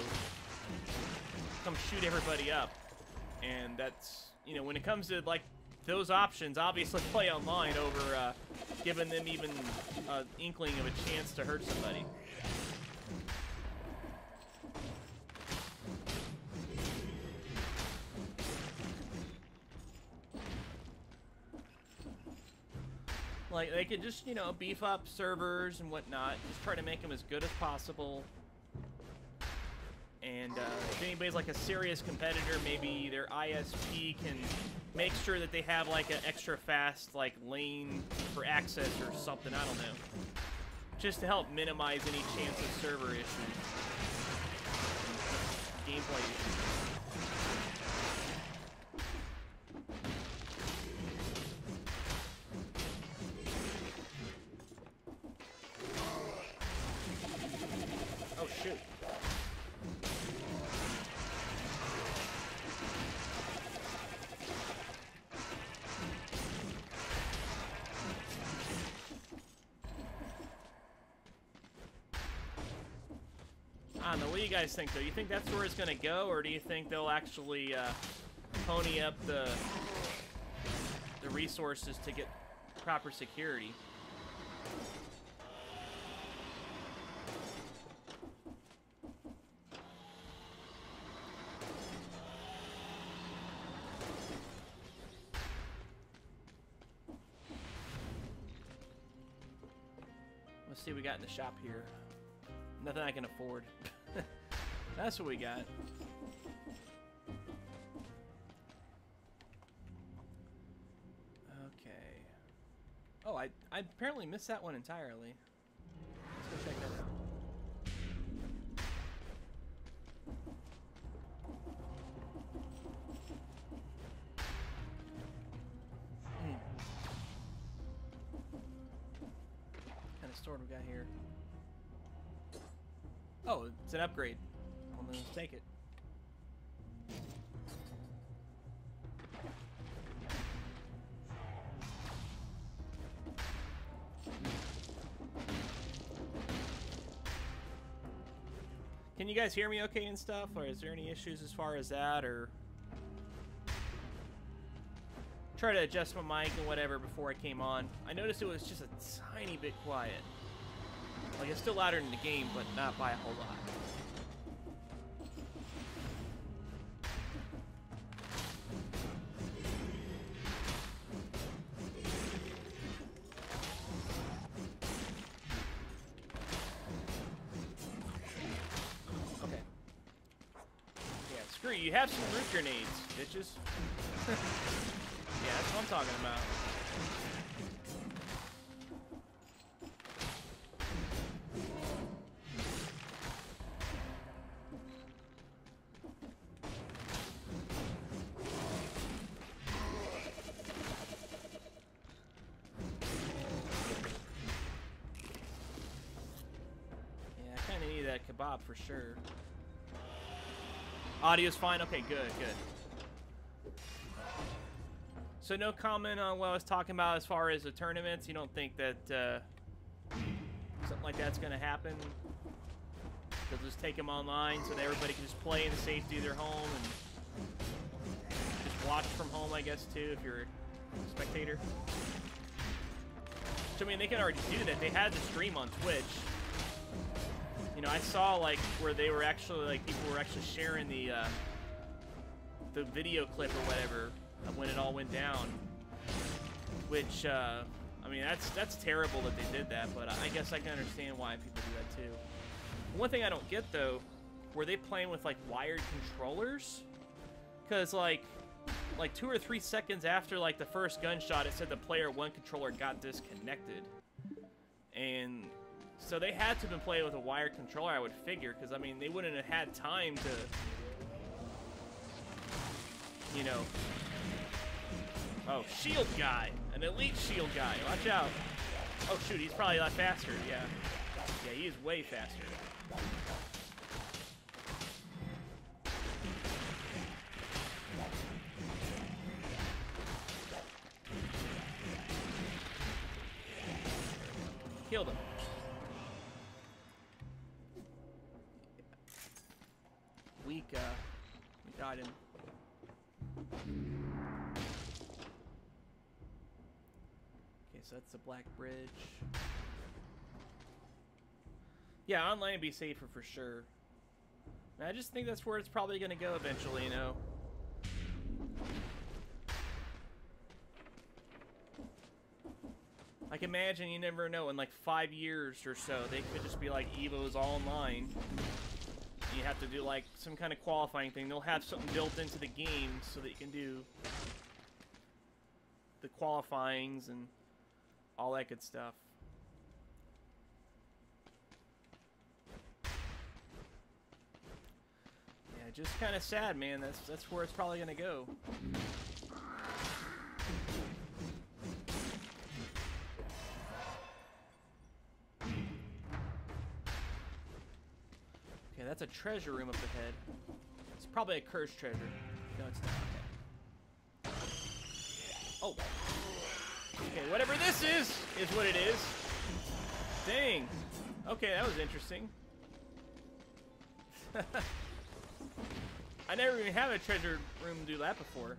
come shoot everybody up. And that's, you know, when it comes to, like, those options, obviously play online over giving them even an inkling of a chance to hurt somebody. Like, they could just, you know, beef up servers and whatnot, just try to make them as good as possible. And if anybody's like a serious competitor, maybe their ISP can make sure that they have like an extra fast like lane for access or something. I don't know. Just to help minimize any chance of server issues. Gameplay issues. Oh shoot. I don't know. What do you guys think, though? You think that's where it's going to go, or do you think they'll actually pony up the resources to get proper security? Let's see what we got in the shop here. Nothing I can afford. That's what we got. Okay. Oh, I apparently missed that one entirely. Let's go check that out. What kind of store do we got here? Oh, it's an upgrade. Well, then let's take it. Can you guys hear me okay and stuff, or is there any issues as far as that, or try to adjust my mic and whatever before I came on? I noticed it was just a tiny bit quiet. Like, it's still louder in the game, but not by a whole lot. You have some root grenades, bitches. Yeah, that's what I'm talking about. Yeah, I kind of need that kebab for sure. Audio's fine? Okay, good, good. So no comment on what I was talking about as far as the tournaments? You don't think that something like that's going to happen? They'll just take them online so that everybody can just play in the safety of their home and just watch from home, I guess, too, if you're a spectator. So, I mean, they can already do that. They had the stream on Twitch. You know, I saw, like, where they were actually, like, people were actually sharing the video clip or whatever of when it all went down. Which, I mean, that's terrible that they did that, but I guess I can understand why people do that, too. One thing I don't get, though, were they playing with, like, wired controllers? Because, like 2 or 3 seconds after, like, the first gunshot, it said the player 1 controller got disconnected. And so they had to have been playing with a wired controller, I would figure, because, I mean, they wouldn't have had time to, you know... Oh, shield guy! An elite shield guy. Watch out. Oh, shoot, he's probably a lot faster, yeah. Yeah, he is way faster. Killed him. We got him. Okay, so that's the Black Bridge. Yeah, online would be safer for sure. I just think that's where it's probably going to go eventually, you know. Like, imagine, you never know, in like 5 years or so, they could just be like EVO's all online. You have to do like some kind of qualifying thing. They'll have something built into the game so that you can do the qualifyings and all that good stuff. Yeah, just kind of sad, man. That's where it's probably gonna go. Okay, that's a treasure room up ahead. It's probably a cursed treasure. No, it's not. Okay. Oh. Okay, whatever this is what it is. Dang. Okay, that was interesting. I never even had a treasure room do that before.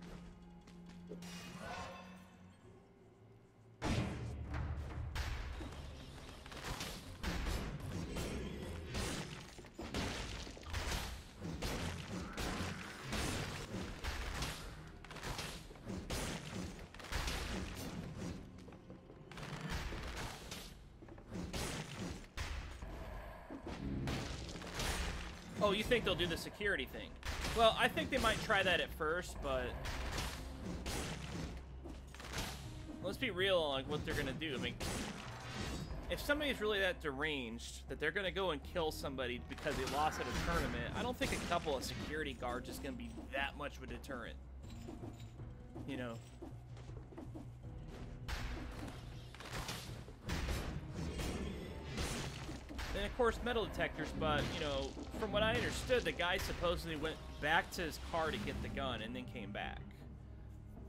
Oh, you think they'll do the security thing? Well, I think they might try that at first, but let's be real on like what they're gonna do. I mean, if somebody's really that deranged that they're gonna go and kill somebody because they lost at a tournament, I don't think a couple of security guards is gonna be that much of a deterrent. You know. And of course metal detectors, but you know, from what I understood, the guy supposedly went back to his car to get the gun and then came back.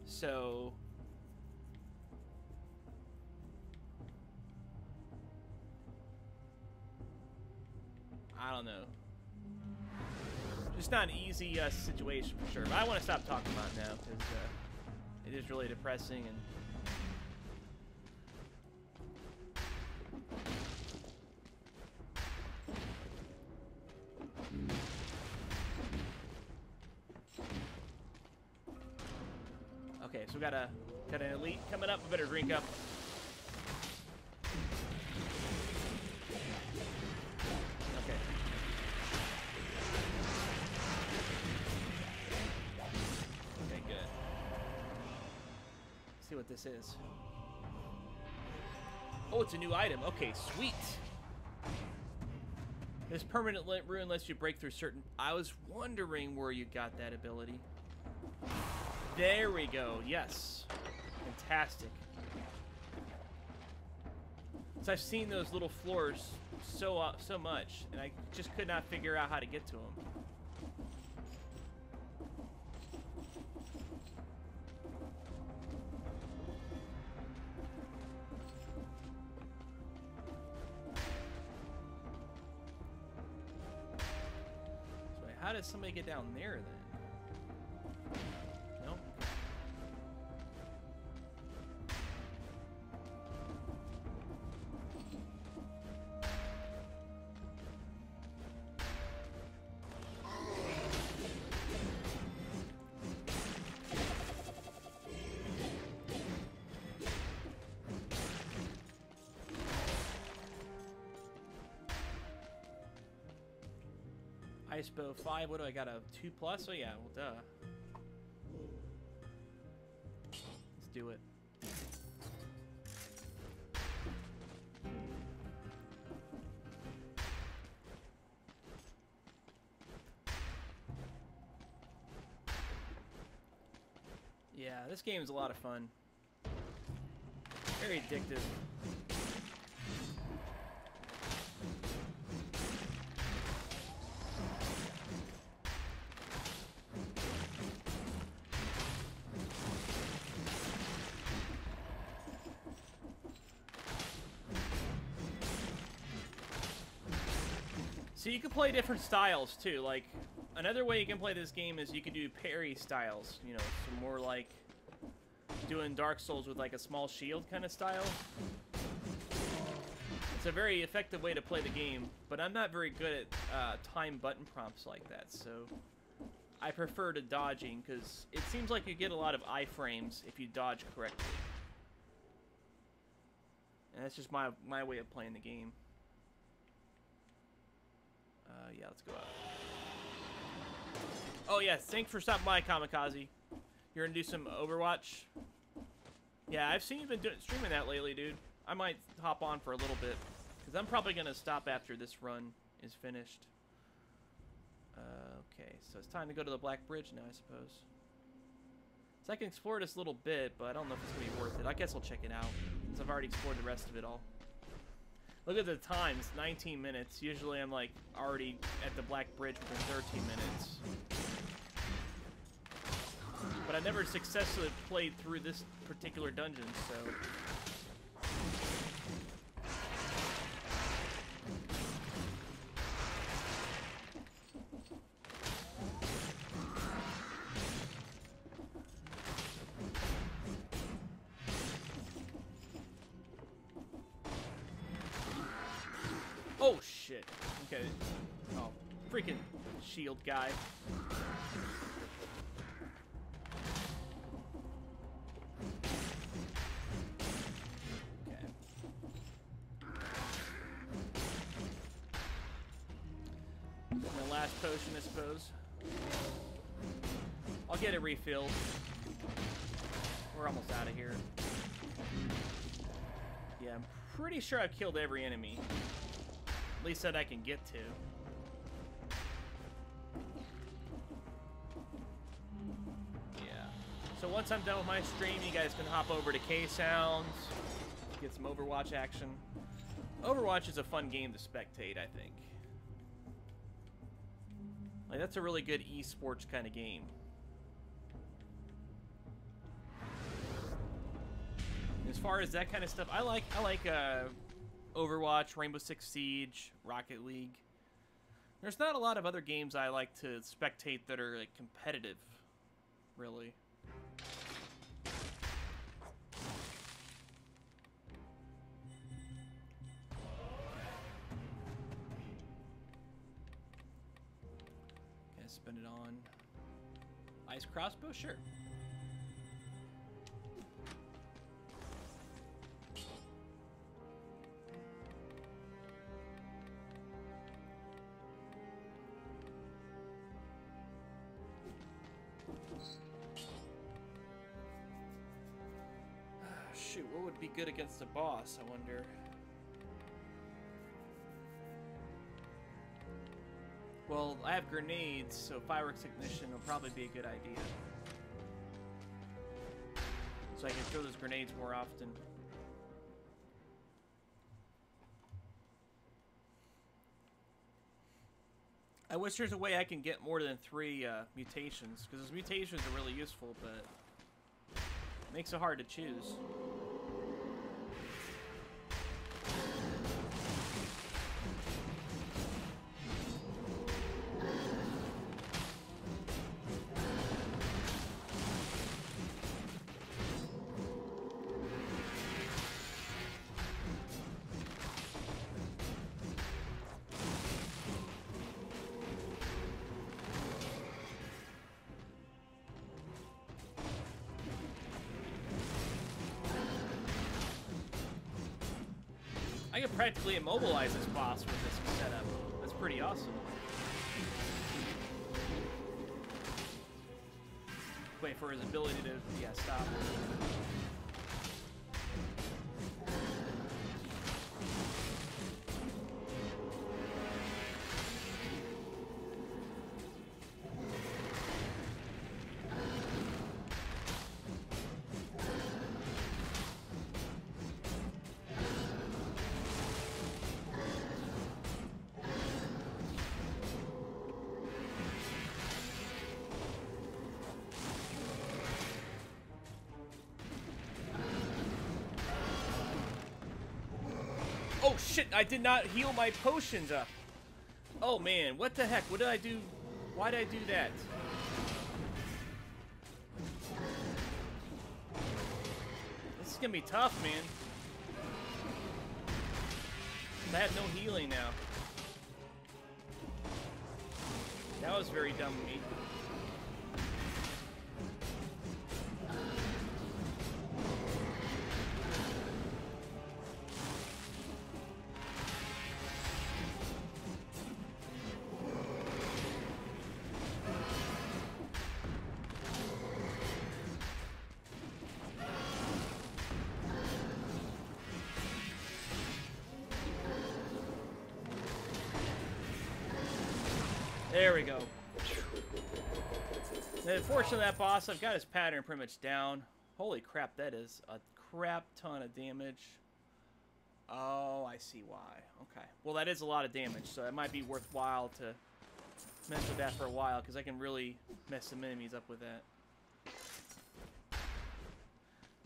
So I don't know. Just not an easy situation for sure. But I want to stop talking about it now because it is really depressing and. Okay, so we got an elite coming up. We better drink up. Okay. Okay, good. Let's see what this is. Oh, it's a new item. Okay, sweet. This permanent ruin lets you break through certain... I was wondering where you got that ability. There we go. Yes. Fantastic. So I've seen those little floors so much, and I just could not figure out how to get to them. So wait, how does somebody get down there then? Bow 5, what do I got, a 2+? Oh yeah, well duh. Let's do it. Yeah, this game is a lot of fun. Very addictive. So you can play different styles too. Like another way you can play this game is you can do parry styles. You know, so more like doing Dark Souls with like a small shield kind of style. It's a very effective way to play the game, but I'm not very good at time button prompts like that. So I prefer to dodging because it seems like you get a lot of iframes if you dodge correctly. And that's just my way of playing the game. Yeah, let's go out. Oh, yeah, thanks for stopping by, Kamikaze. You're gonna do some Overwatch? Yeah, I've seen you been streaming that lately, dude. I might hop on for a little bit, because I'm probably gonna stop after this run is finished. Okay, so it's time to go to the Black Bridge now, I suppose. So I can explore this a little bit, but I don't know if it's gonna be worth it. I guess I'll check it out, since I've already explored the rest of it all. Look at the time, it's 19 minutes. Usually I'm like already at the Black Bridge within 13 minutes. But I never successfully played through this particular dungeon, so... Oh, shit. Okay. Oh, freaking shield guy. Okay. The last potion, I suppose. I'll get it refilled. We're almost out of here. Yeah, I'm pretty sure I've killed every enemy. At least that I can get to. Yeah. So once I'm done with my stream, you guys can hop over to K-Sounds, get some Overwatch action. Overwatch is a fun game to spectate, I think. Like, that's a really good esports kind of game. As far as that kind of stuff, I like Overwatch, Rainbow Six Siege, Rocket League. There's not a lot of other games I like to spectate that are like competitive, really. Can I spin it on ice crossbow? Sure. Shoot, what would be good against the boss, I wonder? Well, I have grenades, so fireworks ignition will probably be a good idea. So I can throw those grenades more often. I wish there's a way I can get more than 3 mutations, because those mutations are really useful, but it makes it hard to choose. I can practically immobilize this boss with this setup. That's pretty awesome. Wait for his ability to, yeah, stop. Oh shit, I did not heal my potions up. Oh man, what the heck? What did I do? Why did I do that? This is gonna be tough, man. I have no healing now. That was very dumb of me. There we go. And unfortunately, that boss, I've got his pattern pretty much down. Holy crap, that is a crap ton of damage. Oh, I see why. Okay. Well, that is a lot of damage, so it might be worthwhile to mess with that for a while, because I can really mess some enemies up with that.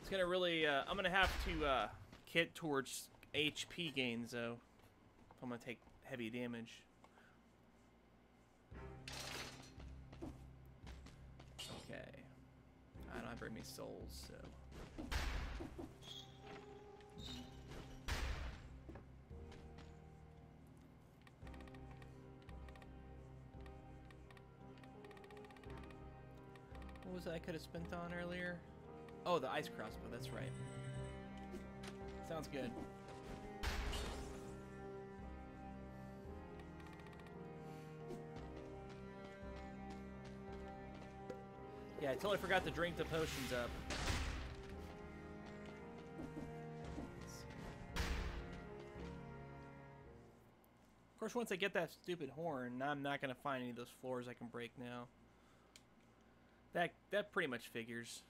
It's gonna really, I'm gonna have to kit towards HP gains, though, if I'm gonna take heavy damage. Okay. I don't have very many souls, so. What was that I could have spent on earlier? Oh, the ice crossbow, that's right. Sounds good. Yeah, I totally forgot to drink the potions up. course, once I get that stupid horn, I'm not gonna find any of those floors I can break now. That pretty much figures.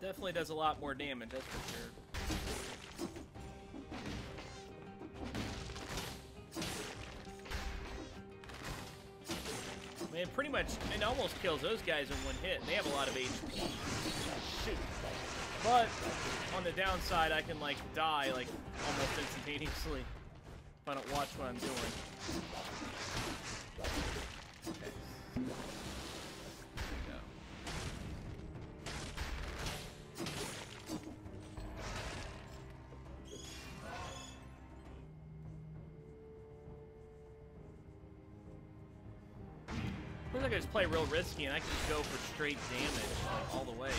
Definitely does a lot more damage, that's for sure. I mean, pretty much, it almost kills those guys in one hit, and they have a lot of HP. Shoot. But, on the downside, I can, like, die, like, almost instantaneously if I don't watch what I'm doing. I could just play real risky and I can just go for straight damage, like, all the way.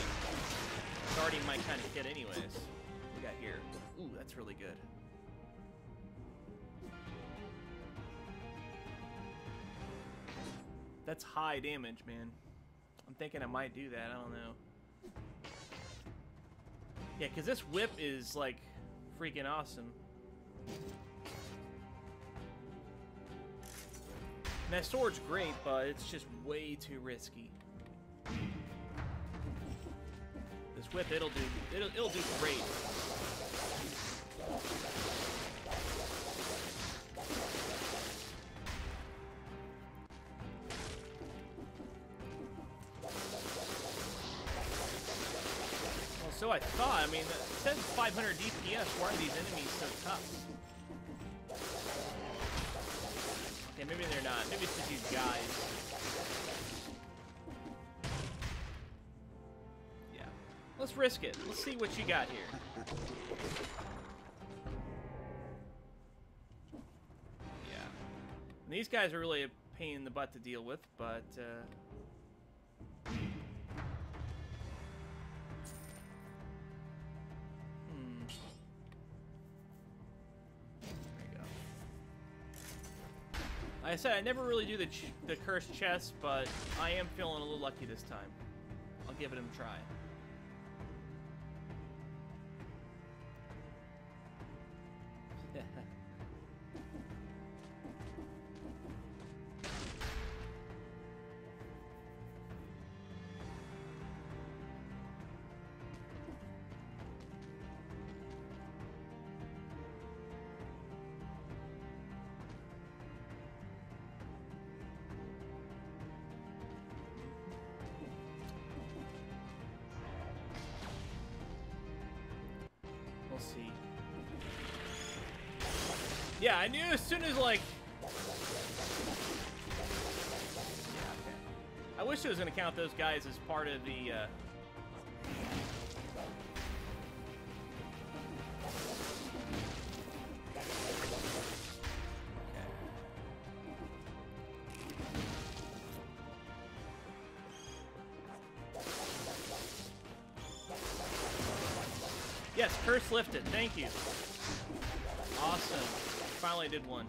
It's already my kind of kit anyways. What we got here? Ooh, that's really good. That's high damage, man. I'm thinking I might do that, I don't know. Yeah, because this whip is, like, freaking awesome. That sword's great, but it's just way too risky. This whip, it'll do great. Well, so I thought. I mean, it says 500 DPS. Why are these enemies so tough? Yeah, maybe they're not. Maybe it's just these guys. Yeah. Let's risk it. Let's see what you got here. Yeah. And these guys are really a pain in the butt to deal with, but, Like I said, I never really do the cursed chest, but I am feeling a little lucky this time. I'll give it a try. We'll see. Yeah, I knew as soon as, like... Yeah, okay. I wish I was going to count those guys as part of the, Yes, curse lifted. Thank you. Awesome. Finally did one.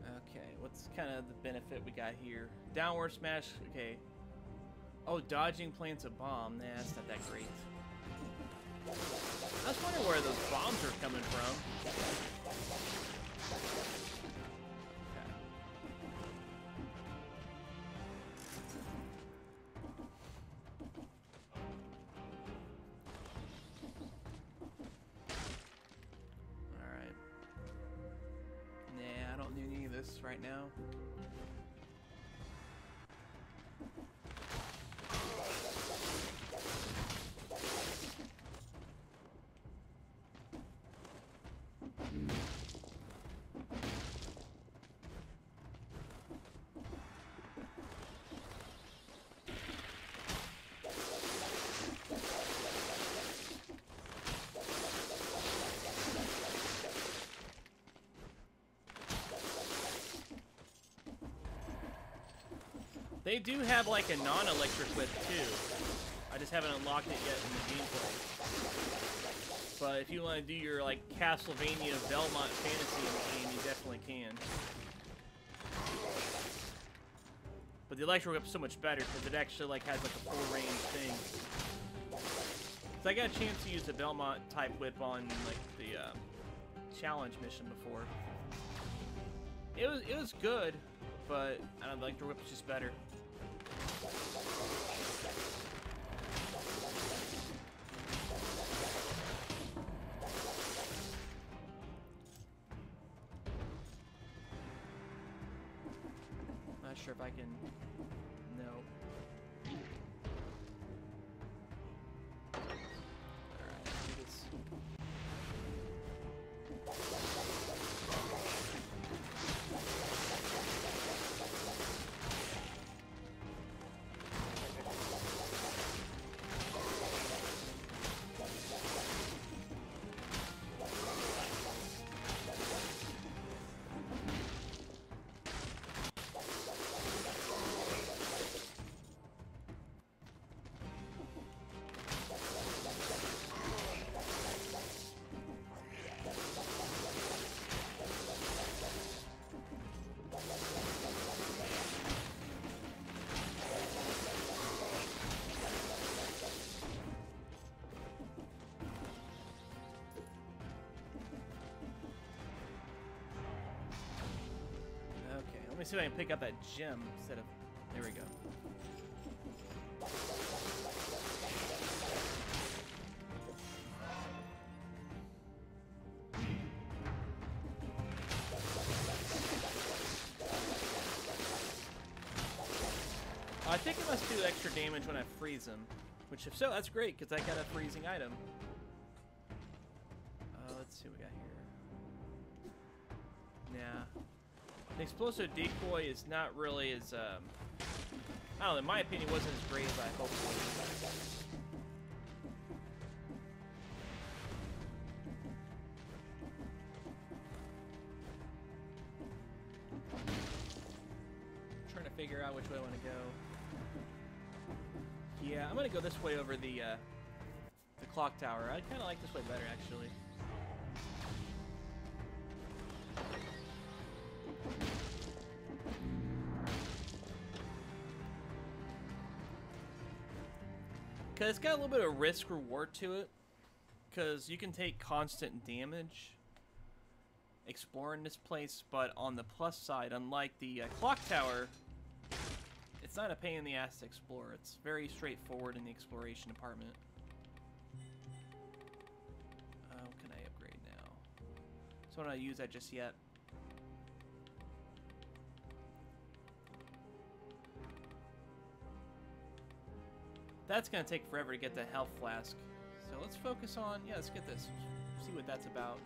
Okay, what's kind of the benefit we got here? Downward smash. Okay. Oh, dodging plants a bomb. Nah, that's not that great. I was wondering where those bombs are coming from. Okay. Alright. Nah, I don't need any of this right now. They do have like a non-electric whip too. I just haven't unlocked it yet in the gameplay. But if you want to do your like Castlevania Belmont fantasy in the game, you definitely can. But the electric whip's so much better because it actually like has like a full range thing. So I got a chance to use the Belmont type whip on like the challenge mission before. It was good, but I don't know, the electric whip is just better. Not sure if I can. No. Alright, let's do this. Let me see if I can pick up that gem instead of... There we go. I think it must do extra damage when I freeze him. Which, if so, that's great, because I got a freezing item. Let's see what we got here. Nah. The explosive decoy is not really as, I don't know, in my opinion, it wasn't as great as I hoped it would. I'm trying to figure out which way I want to go. Yeah, I'm going to go this way over the clock tower. I kind of like this way better, actually. Because it's got a little bit of risk reward to it. Because you can take constant damage exploring this place, but on the plus side, unlike the clock tower, it's not a pain in the ass to explore. It's very straightforward in the exploration department. Can I upgrade now? So I don't use that just yet. That's going to take forever to get the health flask. So let's focus on... Yeah, let's get this. See what that's about.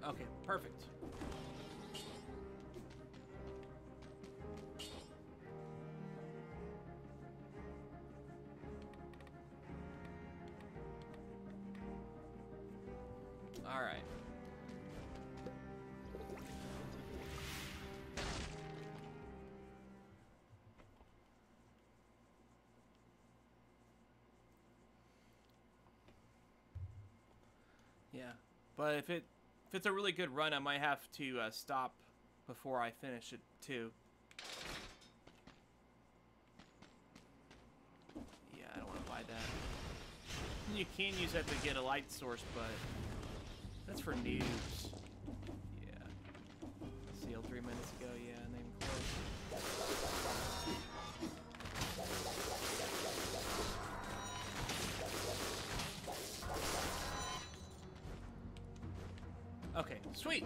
Okay, perfect. All right. Yeah, but if it's a really good run, I might have to stop before I finish it, too. Yeah, I don't want to buy that. You can use that to get a light source, but that's for noobs. Yeah. Sealed 3 minutes ago, yeah, and they even closed. Okay, sweet.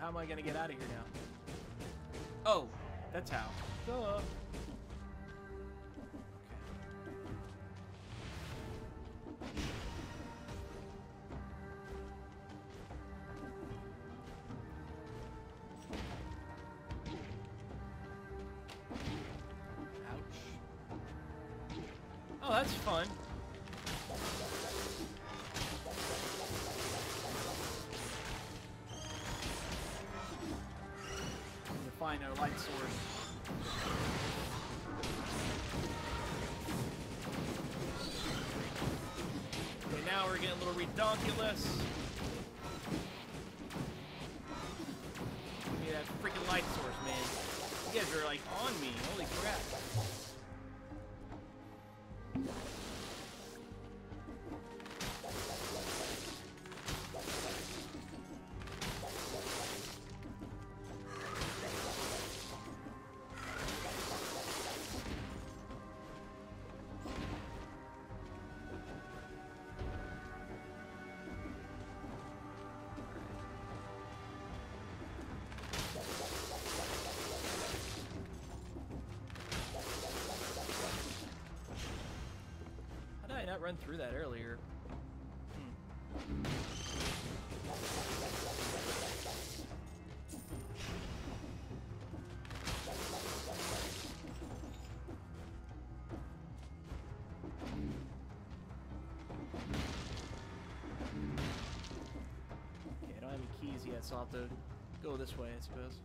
how am I gonna get out of here now? Oh, that's how. Duh. Oh, that's fun. To find a light source. Okay, now we're getting a little redonkulous. Give me that freaking light source, man. You guys are like on me. Holy crap. Not run through that earlier. Okay, I don't have any keys yet, so I'll have to go this way, I suppose.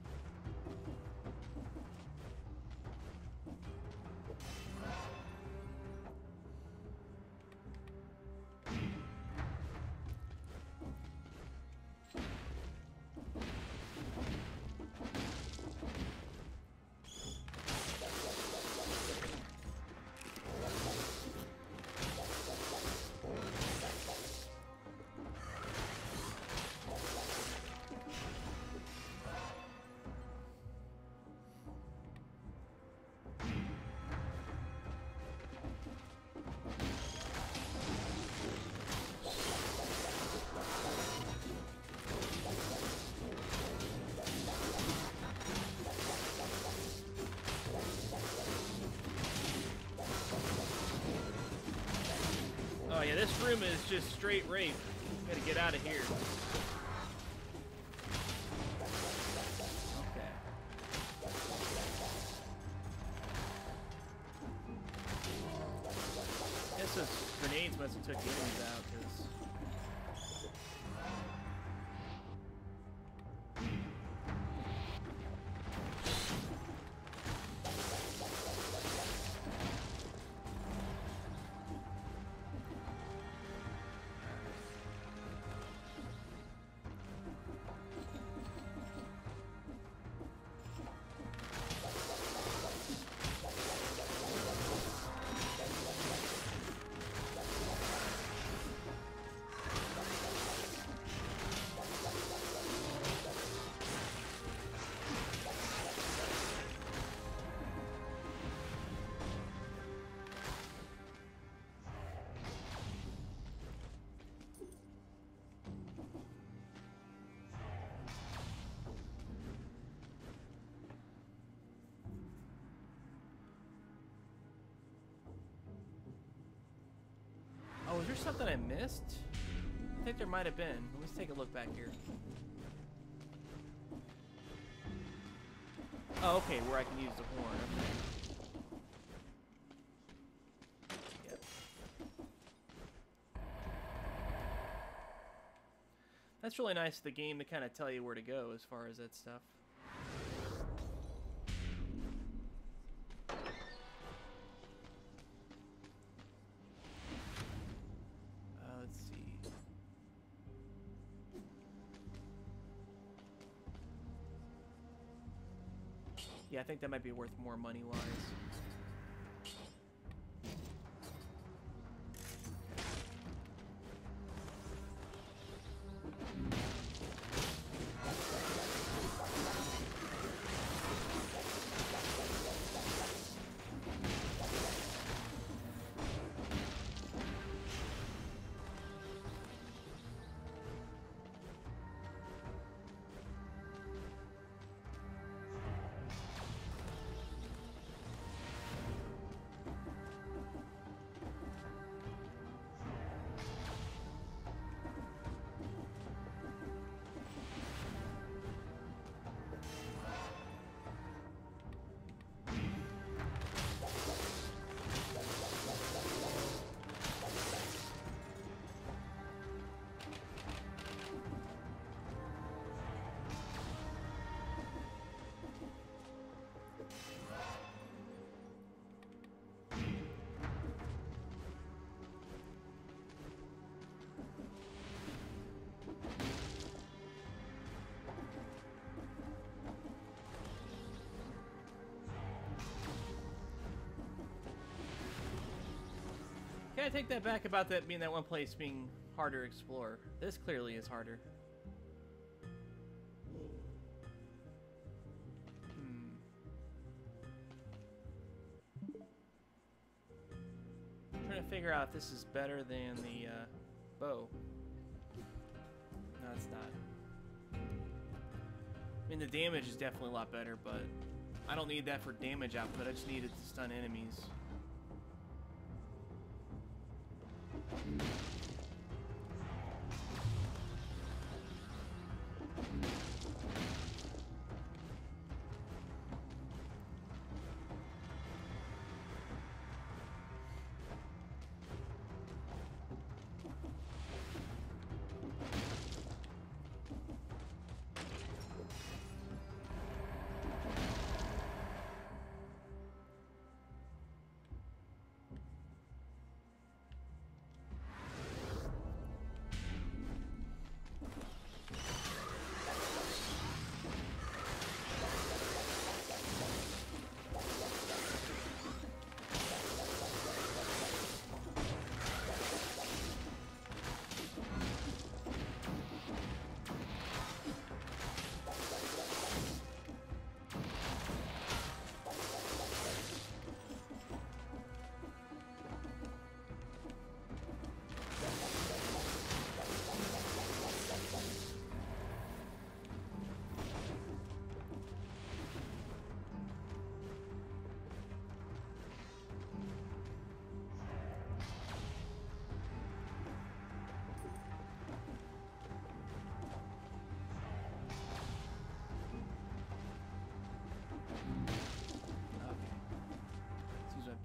Oh yeah, this room is just straight rape. Gotta get out of here. Okay. I guess those grenades must have took the enemies out, because... Oh, is there something I missed? I think there might have been. Let's take a look back here. Oh, okay, where I can use the horn. Okay. Yep. That's really nice of the game to kind of tell you where to go as far as that stuff. Let's see. Yeah, I think that might be worth more money-wise. Okay, I take that back about that being that one place being harder to explore. This clearly is harder. I'm trying to figure out if this is better than the bow. No, it's not. I mean, the damage is definitely a lot better, but I don't need that for damage output. I just need it to stun enemies.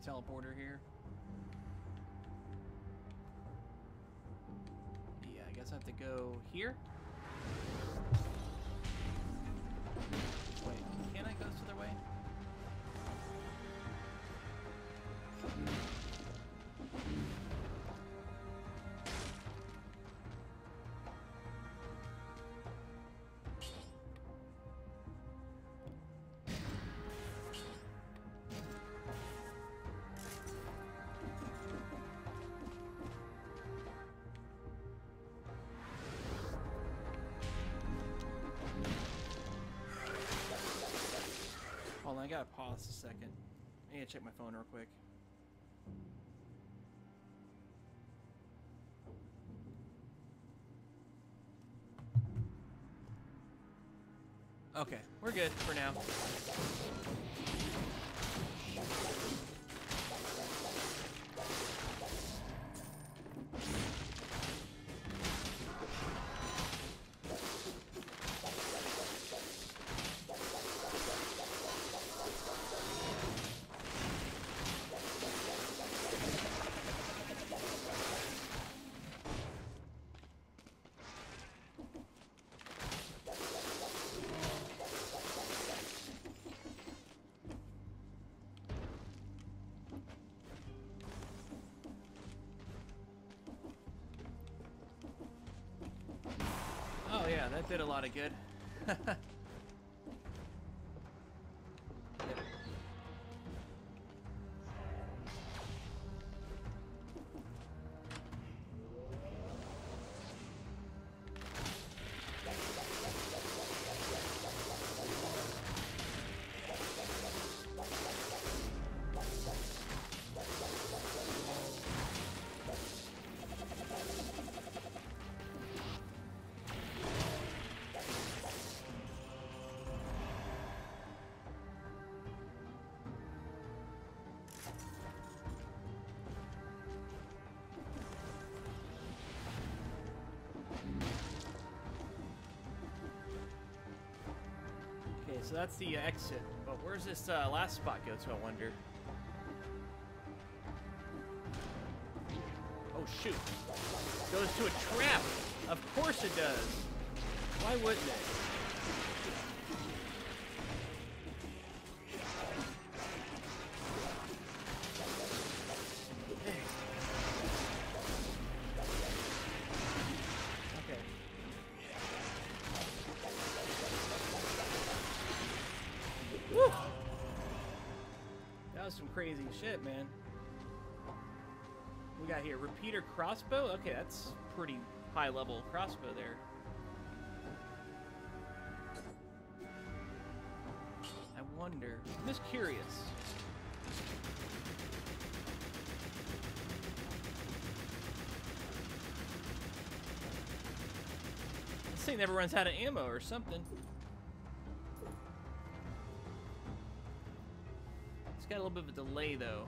Teleporter here. Yeah, I guess I have to go here. Wait, can I go this other way? Hold on, I gotta pause a second. I need to check my phone real quick. Okay, we're good for now. Oh yeah, that did a lot of good. So that's the exit, but where's this last spot go to, I wonder? Oh shoot. Goes to a trap! Of course it does! Why wouldn't it? Some crazy shit, man. we got here? Repeater crossbow? Okay, that's pretty high level crossbow there. I wonder. I'm just curious. This thing never runs out of ammo or something. It's got a little bit of a delay though.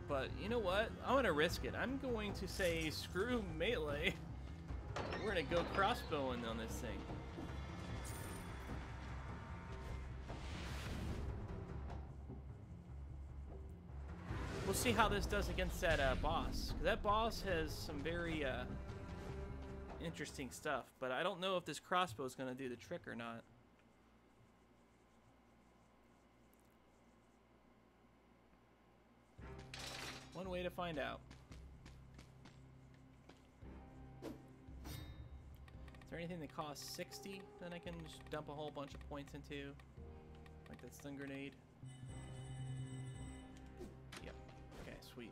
But you know what? I'm gonna risk it. I'm going to say screw melee. We're gonna go crossbowing on this thing. We'll see how this does against that boss. 'Cause that boss has some very interesting stuff, but I don't know if this crossbow is gonna do the trick or not. One way to find out. Is there anything that costs 60 that I can just dump a whole bunch of points into? Like that stun grenade? Yep. Okay, sweet.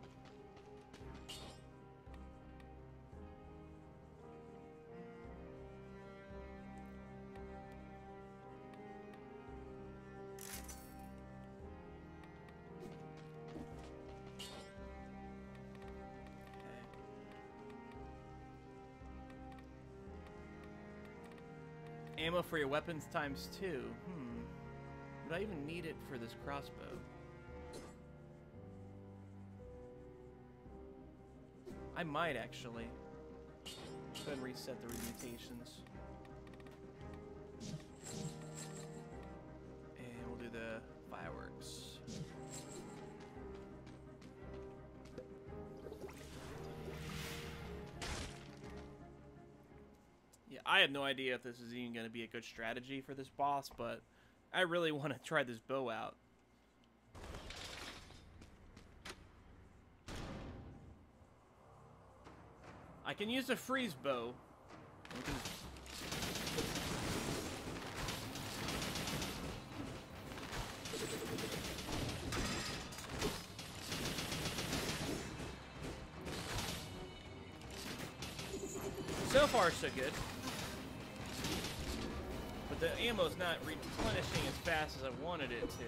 Ammo for your weapons times 2. Would I even need it for this crossbow? I might actually. Go ahead and reset the mutations. And we'll do the fireworks. I have no idea if this is even going to be a good strategy for this boss, but I really want to try this bow out. I can use a freeze bow. So far, so good. But the ammo's not replenishing as fast as I wanted it to.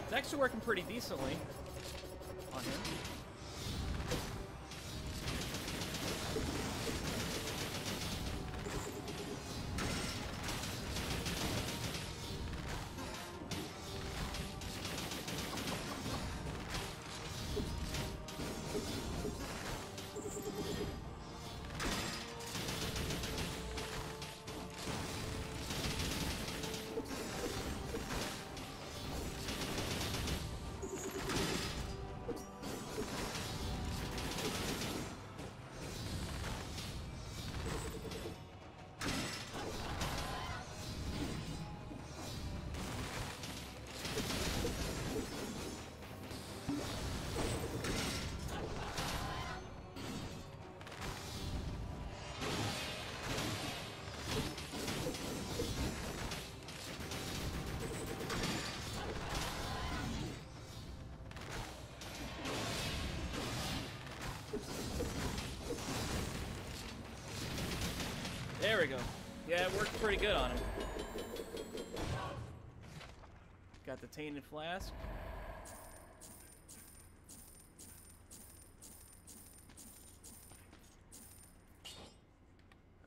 It's actually working pretty decently on him. There we go. Yeah, it worked pretty good on him. Got the tainted flask.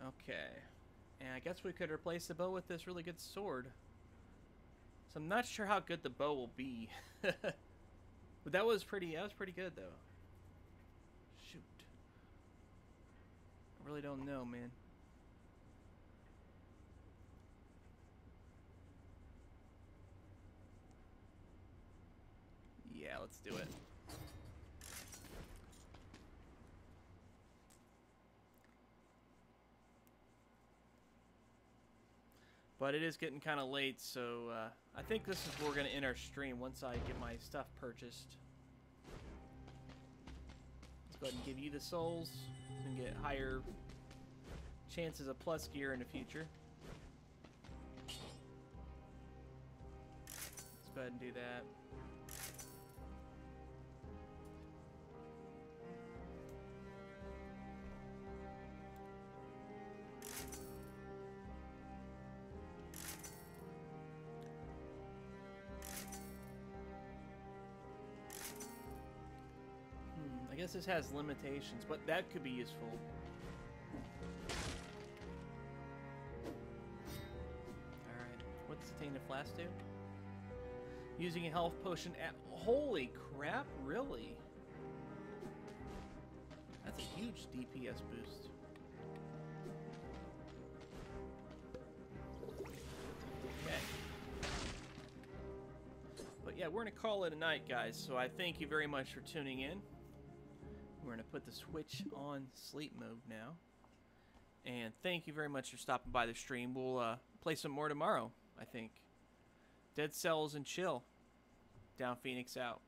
Okay. And I guess we could replace the bow with this really good sword. So I'm not sure how good the bow will be. But that was pretty good though. Shoot. I really don't know, man. Yeah, let's do it. But it is getting kind of late, so I think this is where we're going to end our stream once I get my stuff purchased. Let's go ahead and give you the souls and get higher chances of plus gear in the future. Let's go ahead and do that. I guess this has limitations, but that could be useful. Alright, what's the tainted flask do? Using a health potion at... Holy crap, really? That's a huge DPS boost. Okay. But yeah, we're going to call it a night, guys, so I thank you very much for tuning in. We're going to put the Switch on sleep mode now. And thank you very much for stopping by the stream. We'll play some more tomorrow, I think. Dead Cells and chill. Downphoenix out.